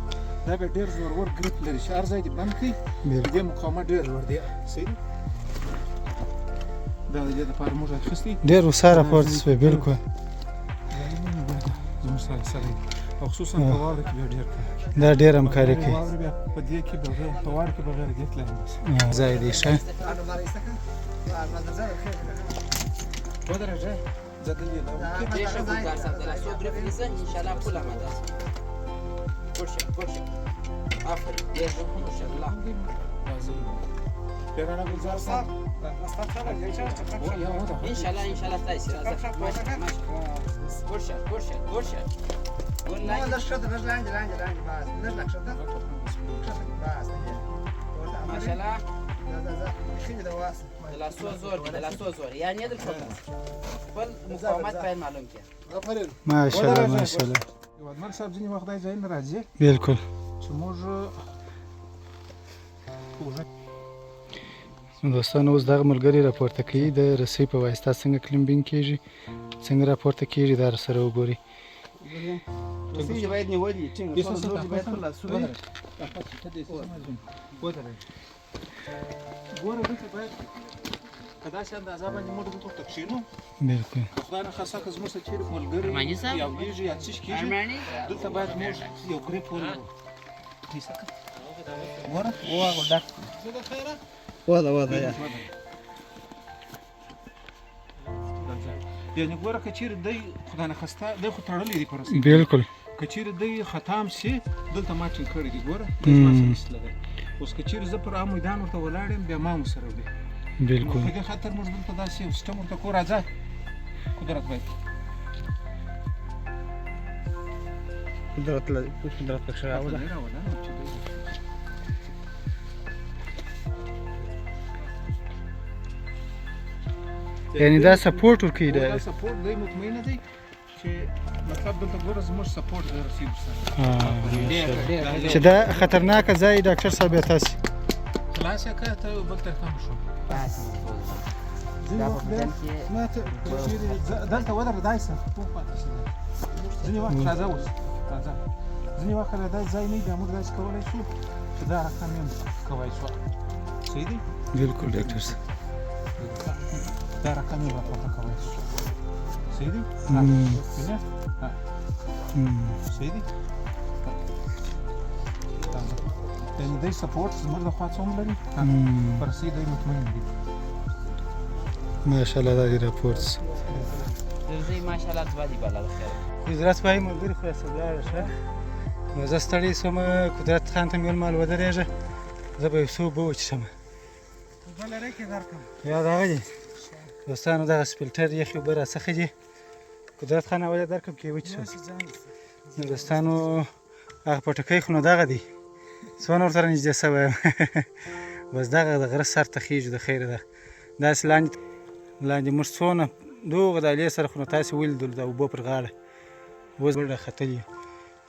دا بیا ډېر زورور ګریپ لري چې هر ځای دې بند کړي د دې مقاومت ډېر لوړ دی صحیح دی دا د دې دپاره موږ اخیستی ډېر وساره پورته شوی بالکل زموږ سره سره او خصوصا په واوره کې بیا ډېر کوي دا ډېر همکاري کوي واوره بیا په دې کې بغیر په واوره کې بغیر دې تللی ځای دی ښه ودرېږه زه دلې یم دې ښه ګلزار صاحب د لاسو ګریپ نیسه انشاءالله پوله مه داسې ګوشه آفرین ډېر ښه ماشاءالله پیرانا گلزار صاحب انشاءالله ستاسې راځه ماشاء ګوشه ماشاءالله د لاسو زور کې د لاسو زور یعنې دلته خپل مقاومت باید معلوم کړي ماشاءالله ماشاءالله ودمر صاحب ځینې وخت داسې ځایونه راځي بالکل چې موږ دوستانو اوس دغه ملګري راپورته کوي د رسۍ په واسطه څنګه کلیمبینګ کیږي څنګه راپورته کیږي دا سره وګورئ رسۍ باید نیولې ټینګه باید پر لاسونه ګوره دلته باید په داسې اندازه باندې موږ دلته ورته کښېنو بالکل خدای نخواسته که زموږ سره چېرې ملګري یاولیږي یا څه شي کېږي دلته باید موږ یو ګریپ ولرو ګوره واده یا یعنې ګوره که چېرې دی خدای نخواسته دی خو تړلی دی په رسۍ بالکل که چېرې دی خطا هم شي دلته ما ټینګ کړی دی ګوره دا زما سره ایستلی دی اوس که چېرې زه پر عام میدان ورته ولاړ یم بیا ما هم سره وړي بالکل په دې خاطر موږ دلته داسې یو سیسټم ورته کړو راځه قدرت باید قدرت پکښې راوله یعنې دا سپورټ ورکوي دا سپورټ دی مطمئنه دی چې مطلب دلته ګوره زموږ سپورټ دی رسۍ ورسره چې دا خطرناکه ځای ډاکټر صاحب یا تاسې خلاص یې کړه ته یو بل ته هم شو دا په بدن کې دلته ودره داسې پوه پاتې شي ځینې وخت تازه اوس تازه ځینې وخت دا ځای نه وي بیا موږ داسې کولی شو چې دا رقم یې کوی شو صحیح دی بالکل ډاکټر صاحب دا رقم یې راپورته کوی شو صحیح دی صحیح دی یعنې دی سپورټ زموږ د خوا څه هم لري په رسۍ دی مطمئن دی ماشاءالله دا دې راپورته شو درځئ ماشاءالله ځواب دی بالا خیر قدرت بھائی ملګري خو راسه ولاړه ښه نو زه ستړی شوم قدرت خان ته مې ویل مال ودرېږه زه به یو څه اوبه وڅښم یا دغه دي دوستانو دغسې فلټر یخې اوبه راڅخه دي قدرت خان اول یې درکړم که یې وڅښم نو دوستانو هغه پټکی خو نو دغه دی څونه ورسره نږدې شوی یم بس دغه د غره سر ته خیږي د خیره ده داسې لاندې موږ څونه دوغه د الې سره خو نو تاسې ولیدلو د اوبو پر غاړه اوس به راختلي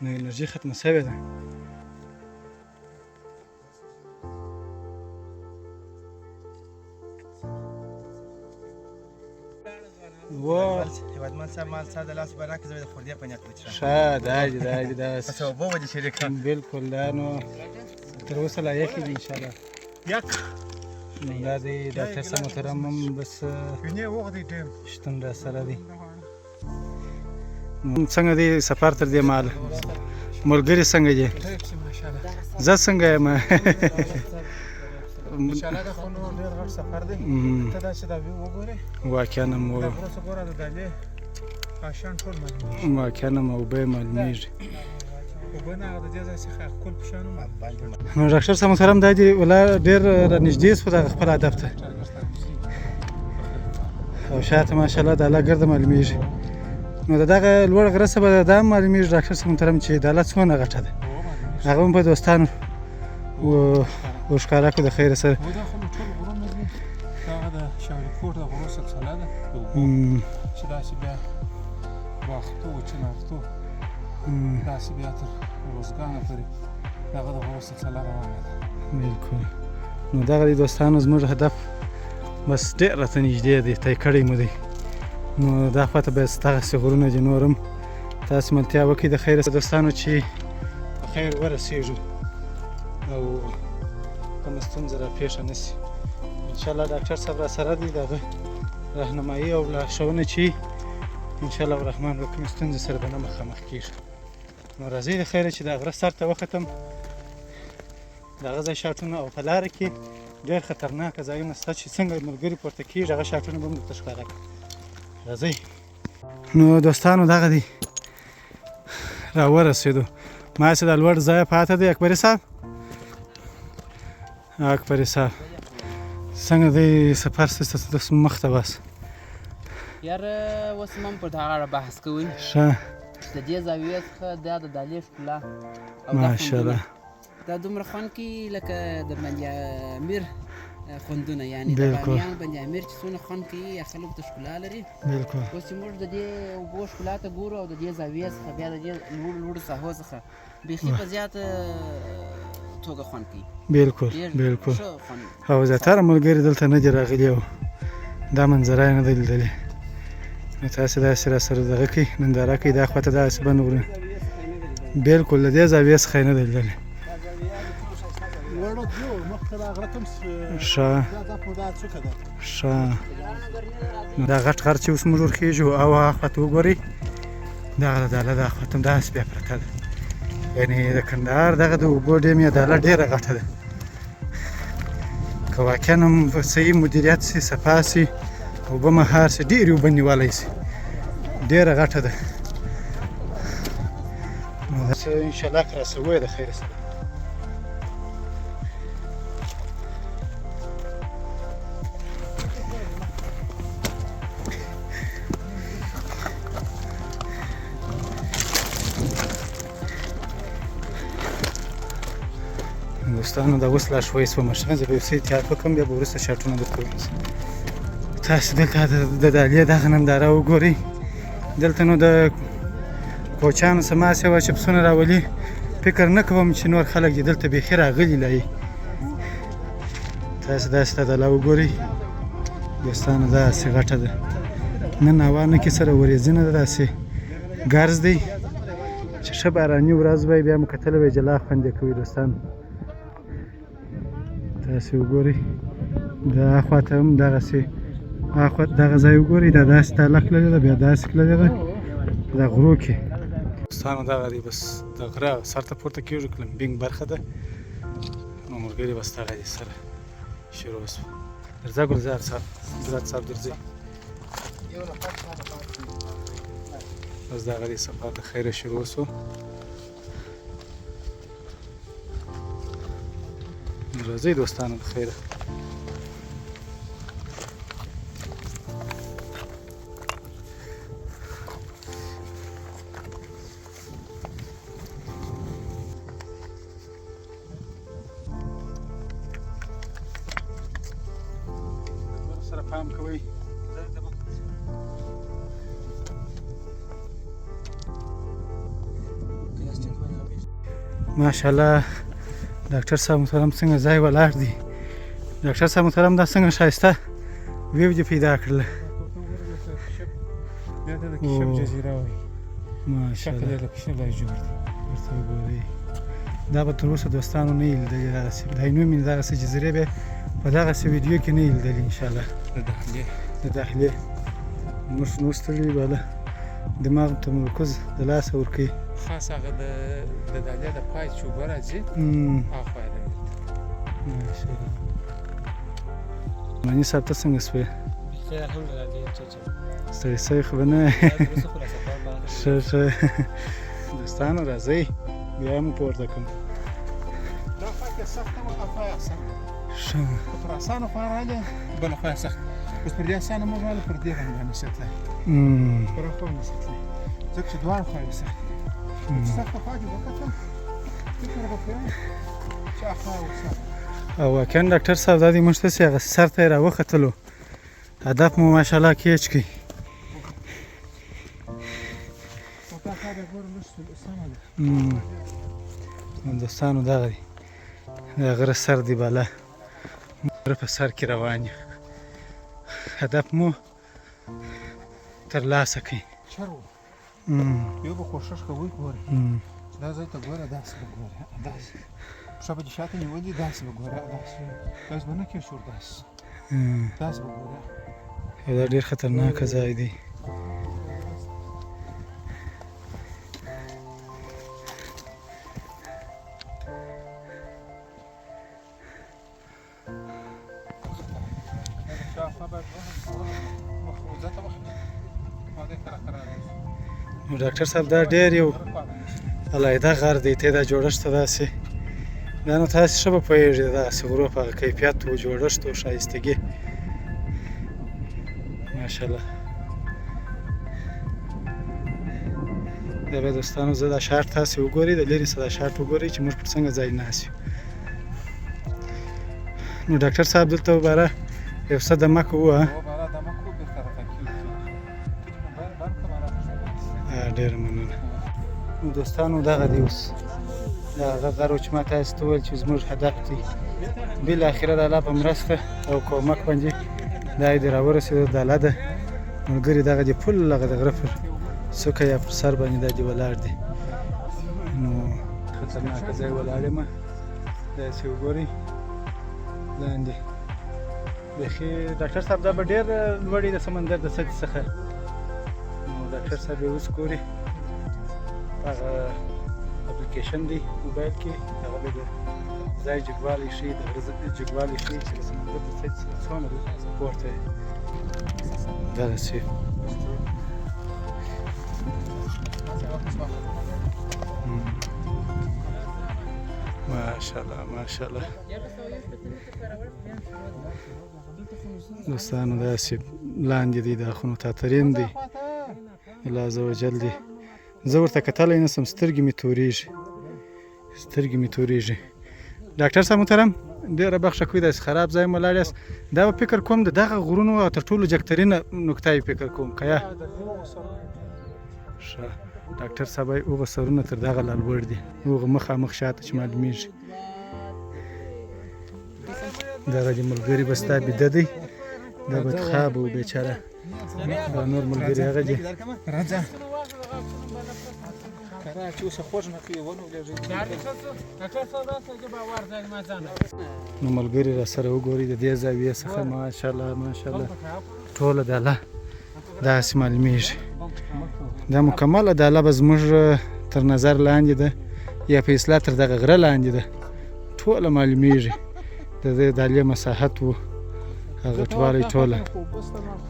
نو انرژي ختمه شوې ده هیوادمند صاحب مال ستا د لاسو به راکړې زه به د خوردې په نیت وچښم ښه دا دي داسې بس اوبه به دې شریک کړم بالکل دا نو تر اوسه لا یخې دي انشاءالله نو دا دی ډاکټر صاحب محترم هم بس شتون را سره دی څنګه دی سفر تر دې ماله ملګري څنګه دي زه څنګه یم انشاءالله دا خو نو ډېر غټ سفر دی ته داسې دا وګورې واقعا هم دا وروسته ګوره د دالې آشیان ټول معلومېږي واقعا هم اوبه یې معلومېږي اوبه نه هغه د دې ځای څخه ښکل په شان نو ډاکټر صاحب محترم دا دې ولا ډېر رانږدې شو دغه خپل هدف ته او شاته ماشاءالله د الله ګرده معلومېږي نو د دغه لوړ غره څخه به دا هم معلومېږي ډاکټر صاحب محترم چې داله څومره غټه ده هغه هم په دوستانو وښکاره کړو د خیره سره دا خو نو ټول غرونه دي دا هغه د شاولیکوټ د غرو سلسله ده د اوبو چې داسې بیا باختو چنارتو داسې بیا تر روزګانه پورې دغه د غرو سلسله روانه ده بالکل نو دغه دی دوستانو زموږ هدف بس ډېر راته نږدې دی طی کړی مو دی نو دا خواته به دغسې غرونه دي نور هم تاسې ملتیا وکړئ د خیره دوستانو چې په خیر ورسېږو او کومه ستونزه را پېښه نه شي انشاءالله ډاکټر صاحب را سره دی د هغه راهنمایي او لارښوونه چې انشاءالله الرحمن به کومې ستونزې سره به نه مخامخ کېږي نو راځئ د خیره چې د غره سر ته وختم د هغه ځای شاټونه او په لاره کې ډېر خطرناکه ځایونه شته چې څنګه ملګري پورته کېږي هغه شاټونه به هم درته ښکاره کړم راځئ نو دوستانو دغه دی راورسېدو ما چې دا لوړ ځای پاته دی اکبري صاحب اکبري صاحب څنګه دی سفر ستاسو مخ ته بس یاره اوس هم پر دغه اړه بحث کوئ ښه د دې زاویې څخه دا د دالې ښکلا او دا ماشاءالله دا دومره خوند کوي لکه د بند امیر خوندونه یعنې د بالکل. بامیان بند امیر چې څونه خوند کوي یا خلکو ته ښکلا لري بالکل اوس چې موږ د دې اوبو ښکلا ته ګورو او د دې زاویې څخه بیا د دې لوړو لوړو ساحو څخه بیخي په زیاته توګه خوند کوي بالکل ډېر بالکل ښه خوند او زیاتره ملګري دلته نه دي راغلي او دا منظره یې نه دی لیدلې نو تاسې داسې را سره دغه کړئ ننداره کوئ دا خواته داسې بند غرونه بالکل د دې زاویې څخه یې نه دی لیدلی ښه ښه نو دا غټ غر چې اوس موږ ورخېږو او هغه خواته وګورئ دغه د داله دا خواته هم داسې بیا پرته ده یعنې د کندهار دغه د اوبو ډیم یا داله ډېره غټه ده که واقعا هم صحیح مدیریت سي صفا سي اوبه مهار سي ډېرې اوبه نیولی سي ډېره غټه ده نو داسې انشاءالله که راسوی د خیره سره دوستانو دا اوس لا شوی شومه ښه زه به یو څه احتیاط وکړم بیا به وروسته شاټونه درته ونیسم تاسې دلته د دالې دغه ننداره وګورئ دلته نو د کوچیانو څه ماسې وه چې پسونه راولي فکر نه کوم چې نور خلک دې دلته بیخي راغلي لایي تاسې داسې دا داله وګورئ دوستانو داسې غټه ده نن هوا نه کې سره وریځینه ده داسې ګرز دی چې ښه باراني ورځ به بیا مو کتلی به جلا خوند یې کوي دوستانو تاسې وګورئ دا خواته هم دغسې دغه ځای وګورئ دا داسې تاله کللې ده بیا داسې کللې ده په دا غرو کې دوستانو دغه دی بس د غره سر ته پورته کېږو کلمبینګ برخه ده نو ملګري بس دغه دی سره شروع شو درځه ګلزار صاحب ګلزار صاحب درځئ بس دغه دی سفر د خیره شروع شو راځئ دوستانو د خیره سره پام کوئ ماشاءالله ډاکټر صاحب محترم څنګه ځای ولاړ دی ډاکټر صاحب محترم دا څنګه ښایسته ویو دې پیدا کړله بیا ته د کشف جزیره وایي شکل یې ماشاءالله له کشفه جوړ دی ورته وګورئ دا به تر اوسه دوستانو نه یې لیدلي دغسې دا نوم یې دغسې جزیرې به په دغسې ویډیو کې نه یې لیدلي انشاءالله د داخلي د داخلي موږ نو ستړي باله دماغ تمرکز د لاسه ورکوي خاص هغه د دالیا د پای چې اوبه راځي هاخوا یې ده ماشاءالله. مانی صاحب ته څنګه سوې؟ بخیر الحمدلله ډېر ښه ستړی سوی خو به نه یې؟ وروسته خو را سفر باندې ښه ښه دوستانو راځئ بیا مو پورته کړم. دا خوا کې سخته وه هاخوا یې اسانه ښه که پر اسانه خوا راغلې بله خوا یې سخته اوس پر دې اسانه موږ راغلو پر دې باندې نشي تللی پر هاخوا نشي تللی ځکه چې دواړه خواوې سختې چې سخته خوا کې وکتل فکر به کوې چې هاخوا وسخته او واقعا ډاکټر صاحب دا دې موږ ته چې هغه سر ته یې راوختلو هدف مو ماشاءالله کیچ کړي. او دا خوا بیا ګوره لږ سمه ده دوستانو دغه دی د غره سر دی بالا غره په سر کې روان یو هدف مو ترلاسه کړي. چر و یو به کوښښ کوئ ګوره چې دا ځای ته ګوره داسې به ګوره داسې پښه به دې شاته نیولې داسې به ګوره داسې داسې به نه کېښور داسې به ګوره دا ډېر خطرناکه ځای دی. نو ډاکټر صاحب دا ډېر یو علاحده غر دی ته دا جوړښت ته داسې دا نو تاسې ښه به پوهېږئ داسې غرو په هغه کیفیت و جوړښت و ښایستګي ماشاءالله. دا بیا دوستانو زه دا شاټ تاسې وګورئ د لرې څه دا شاټ وګورئ چې موږ پر څنګه ځای ناست یو. نو ډاکټر صاحب دلته وباره یو څه دمک ووهه. ډېره مننه. نو دوستانو دغه دی اوس دا هغه غر و چې ما تاسو ته وویل چې زموږ هدف دی بالاخره د الله په مرسته او کومک باندې دا یې د راورسېدو داله ده ملګري دغه دی پل هغه د غره پر څوکه یا پر سر باندې دا دی ولاړ دی. نو خطرناکه ځای ولاړ یم داسې وګورئ لاندې بیخي ډاکټر صاحب دا به ډېر لوړ دی د سمندر د سطحې څخه. نو ډاکټر صاحب یې اوس ګوري هغه اپلیکیشن دی موبایل کې هغه به د ځای جګوالی ښیي د غره جګوالی ښیي چې د سمندر د سطحې څخه څومره پورته دی دغسې ماشاءالله ماشاءالله. دوستانو داسې لاندې دی دا خو نو تاترین دی الله عز وجل دی زه ورته کتلی نه سم سترګې مې تورېږي. ډاکټر صاحب محترم ډېره بخښه کوئ داسې خراب ځای مو ولاړ یاست دا به فکر کوم د دغه غرونو او تر ټولو جګترینه نقطه یې فکر کوم که یا ښه ډاکټر صاحب وایي هغه سرونه تر دغه لا لوړ دي هغه مخامخ شاته چې معلومیږي. دغه دې ملګري به ستا بیده دی دا بدخوابه و بیچاره دا نور ملګري هغه دي چې اوس خوږ نه کوي ونه نو ملګري را سره وګورئ د دې زاویې څخه ماشاءالله ماشاءالله ټوله داله داسې معلومیږي دا مکمله داله به زموږ تر نظر لاندې ده یا په اصلاح تر دغه غره لاندې ده ټوله معلومیږي د دې دالې مساحت و هغه ټوالی ټوله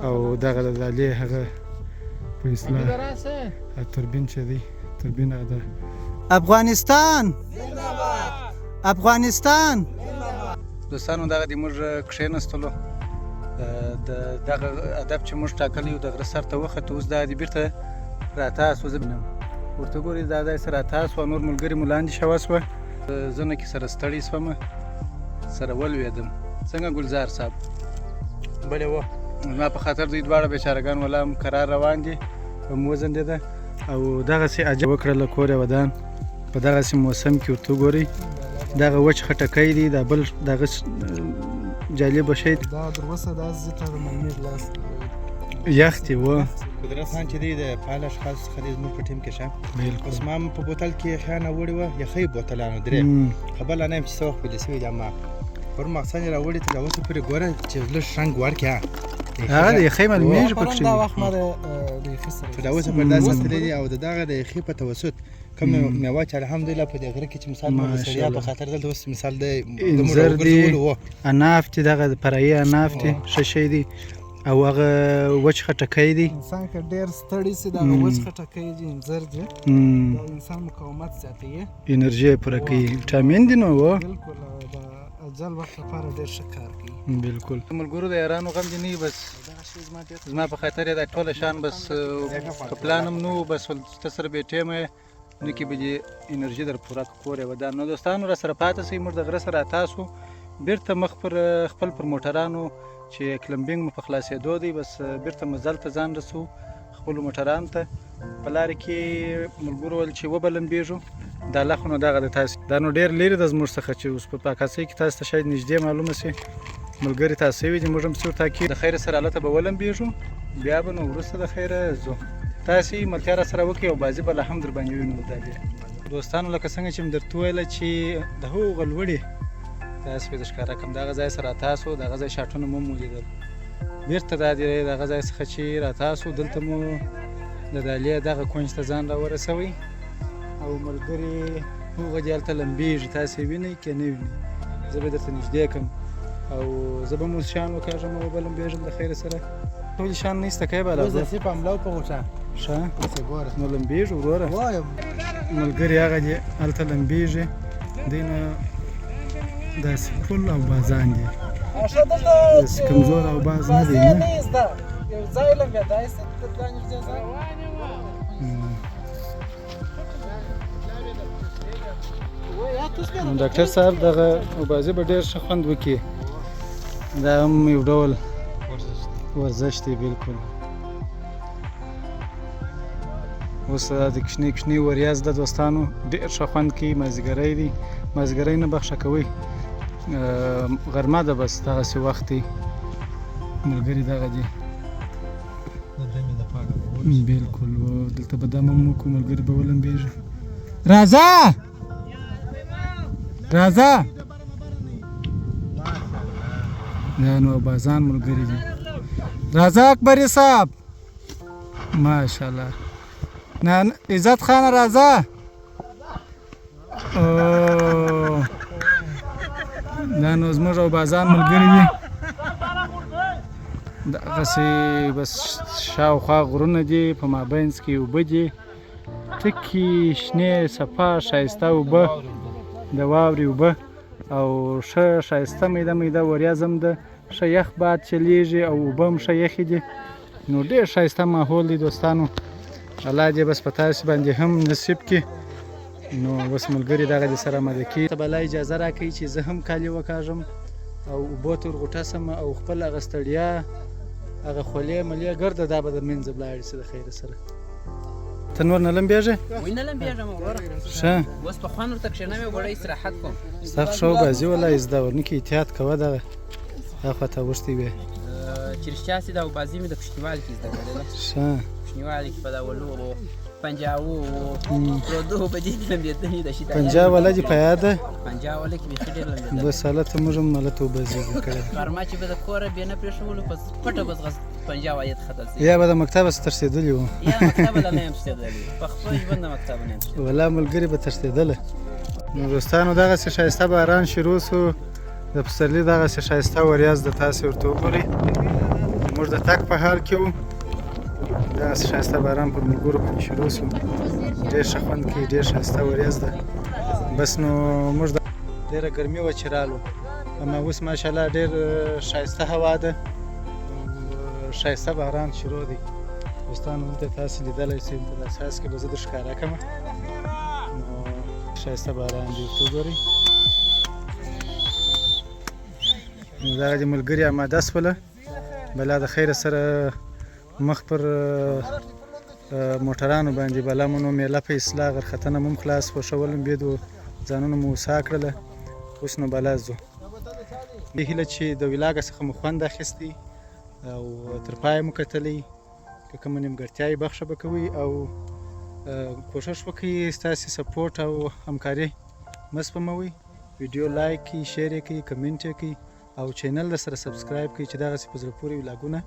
او دغه د دالې هغه په اصلاح توربین چې دی توربین هغه ده افغانستان افغانستان. دوستانو دغه د موږ کښېنستلو دغه هدف چې موږ ټاکلی یو د غره سر ته وختو اوس دا د بیرته راتاسو زه ورته ګورئ دا ځای سره راتاسو نور ملګري مو لاندې شوه سوه زه نه کې سره ستړی سومه سره ولوېدم. څنګه ګلزار صاحب بلې وه زما په خاطر دوی دواړه بیچارهګان ولا کرار روان دي په مو وزندېده او دغسې عجب وکړله کور یې ودان په دغسې موسم کې ورته وګورئ دغه وچ خټکی دی دا بل دغه جالبه شی دی دا دروسه دا زه ته ملمیر لاس یخ دی و قدرت خان چې دی د فعال اشخاص څخه دی زموږ په ټیم کې شه اوس ما په بوتل کې یخیانه وړې وه یخۍ بوتلانو درې خبر نه یم چې څه وخت پیدا شوي دي اما پر مقصد یې راوړې ته دا اوسه پورې ګوره چې لږ رنګ ورکړي هغه د یخۍ معلومیږي پکښې دا وخت ما د یخۍ سره دا اوسه پر داسې تللی دی او د دغه د یخۍ په توسط کوم میوه چې الحمدلله په دې غره کې چې مثال د سړیا په خاطر دلته اوس مثال د انځر دي، اناف دي، دغه فرعي اناف دي، ښه شی دي، او هغه وچ خټکی دي. انسان که ډېر ستړی سي دغه وچ خټکی دي، انځر دي، دا انسان مقاومت زیاتوي، انرژي یې پوره کوي، ویټامین دي نو و بالکل د اجل وخت لپاره ډېر ښه کار کوي. بالکل. ملګرو د یارانو غم دي نه بس زما په خاطر یې دا ټوله شان بس په پلان هم نو بس ته سره بې ټیمه نه کې به دې انرژي در پوره کورې وه. دا نو دوستانو را سره پاتې سئ، موږ د غره سره تاسو بیرته مخ پر خپل پر موټرانو چې کلمبینګ مو په خلاصېدو دی، بس بیرته مزل ته ځان رسو خپلو موټرانو ته. په لارې کې ملګرو ویل چې وبلمبېږو، دا لخوا نو دغه د تاسې دا نو ډېر لرې ده زموږ څخه چې اوس په پاکاسۍ کې تاسو ته شاید نږدې معلومه سي. ملګري تاسو وي دي، موږ هم څو تاکید د خیره سره هلته به ولمبېږو، بیا به نو وروسته د خیره ځو. تاسې ملتیا را سره وکړئ او بازي به لا هم در باندې وینو. دا بیا دوستانو لکه څنګه چې مې درته وویله چې د هغو لوړې تاسو به د ښکاره کړم دغه ځای سره تاسو دغه ځای شاټونه مو ولیدل. بیرته دا دی دغه ځای څخه چې را تاسو دلته مو د دالې دغه کونج ته ځان را ورسوئ او ملګري هغه دې هلته لمبېږي، تاسې یې وینئ که نه وینئ، زه به درته نږدې کړم او زه به مو شیان وکاږم او وبلمبېږم د خیره سره. ټول شیان نه ایسته کوې بالا زه په املا په غوټه ښه نو لمبېږو وروره. ملګري هغه دې هلته لمبېږي، دی نه داسې پل او بازان دي، داسې کمزور او باز نه دی نه. یو ځای لمبېدای سي دا نږدې ځای. ډاکټر صاحب دغه اوبازي به ډېر ښه خوند وکړي، دا هم یو ډول ورزش دی. بالکل. اوس د کشنۍ کشنۍ وریاض ده دوستانو، ډېر ښه خوند کوي. مازدیګری دی، مازدیګری نه بخښه کوئ، غرمه ده بس دغسې وخت دی ملګري دغه دی. بالکل. دلته به دم هم وکړو ملګري به ولمبېږي. راځه راځه دا نو بازان ملګري دي. راځه اکبري صاحب، ماشاءالله. نه عزت خان راځه. دا نو زموږ او بازان ملګري دي، دغسې بس شاوخوا غرونه دي، په مابینځ کې اوبه دي، تکې شنې صفا ښایسته اوبه، د واورې اوبه او ښه ښایسته میده میده وریځ هم ده، ښه یخ باد چلیږي او اوبه هم ښه یخې دي، نو ډېر ښایسته ماحول دی دوستانو. الله دې بس په تاسې باندې هم نصیب کړي. نو اوس ملګري دغه دې سره اماده کړي، ته به لا اجازه راکوي چې زه هم کالي وکاږم او اوبو ته ورغوټه سم او خپل هغه ستړیا هغه خولې ملې ګرده دا به د منځه ولاړې سي د خیره سره. ته نور نه لمبېږې؟ وایي نه لمبېږم وروره، ښه اوس په خوند ورته کښېنوې ګوړی استراحت کوم. ستا خو ښه وبازي والله زده ورنکې احتیاط کوه دغه هاخوا ته اوښتې وې. چې رښتیا سي دا اوبازي مې د کوچنیوالي کې زده کړې ده. ښه کوچنیوالي کې په دا ولورو پنجاو پرودو په دې کې لمبېدلې ده شي. پنجاب والا دې په یاد ده؟ پنجاب والا کې بیخي ډېر لمبېدلی. بس هلته موږ هم هلته اوبازي زده کړې. غرمه چې به د کوره بې نه پرېښولو په پټه به پنجاب عاید خطر سي. یا به د مکتبه څه ترسېدلي وو؟ یا مکتبه لا نه یم تښتېدلی، په خپل ژوند د مکتبه نه یم تښتېدلی. والله ملګري به تښتېدله. نو دوستانو دغسې ښایسته باران شروع سو، د پسرلي دغسې ښایسته وریځ د تاسې ورته وګورئ. موږ د تګ په حال کې وو، دغسې ښایسته باران پر ملګرو باندې شروع سو، ډېر ښه خوند کوي، ډېر ښایسته وریځ ده. بس نو موږ ډېره ګرمي وه چې رالو، اما اوس ماشاءالله ډېر ښایسته هوا ده، ښایسته باران شروع دی. دوستانو دلته تاسې لیدلی سئ، دلته د اساس کې به زه در ښکاره کړمه. نو ښایسته باران دی ورته وګورئ. نو دغه دې ملګري اماده سوله، بلا د خیره سره مخ پر موټرانو باندې بلا مو نو میله په اصلاح غرختنه مو هم خلاص خو ښه ولمبېدو، ځانونه مو هوسا کړله، اوس نو بلا ځو. دې هیله چې د ولاګه څخه مو خوند اخیستی او تر پایه مو کتلی، که کومه نیمګړتیا یې بخښه به کوئ او کوښښ وکړئ ستاسې سپورټ او همکاري مه سپموئ، ویډیو لایک کړئ، شیر یې کړئ، کمنټ یې کړئ او چینل در سره سبسکرایب کړئ چې دغسې په زړه پورې ولاګونه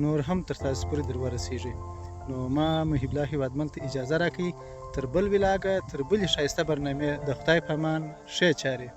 نور هم تر تاسو پورې در ورسیږي. نو ما محب الله هیوادمل ته اجازه راکړئ، تر بل ولاګه تر بلې ښایسته برنامې د خدای په امان ښې چارې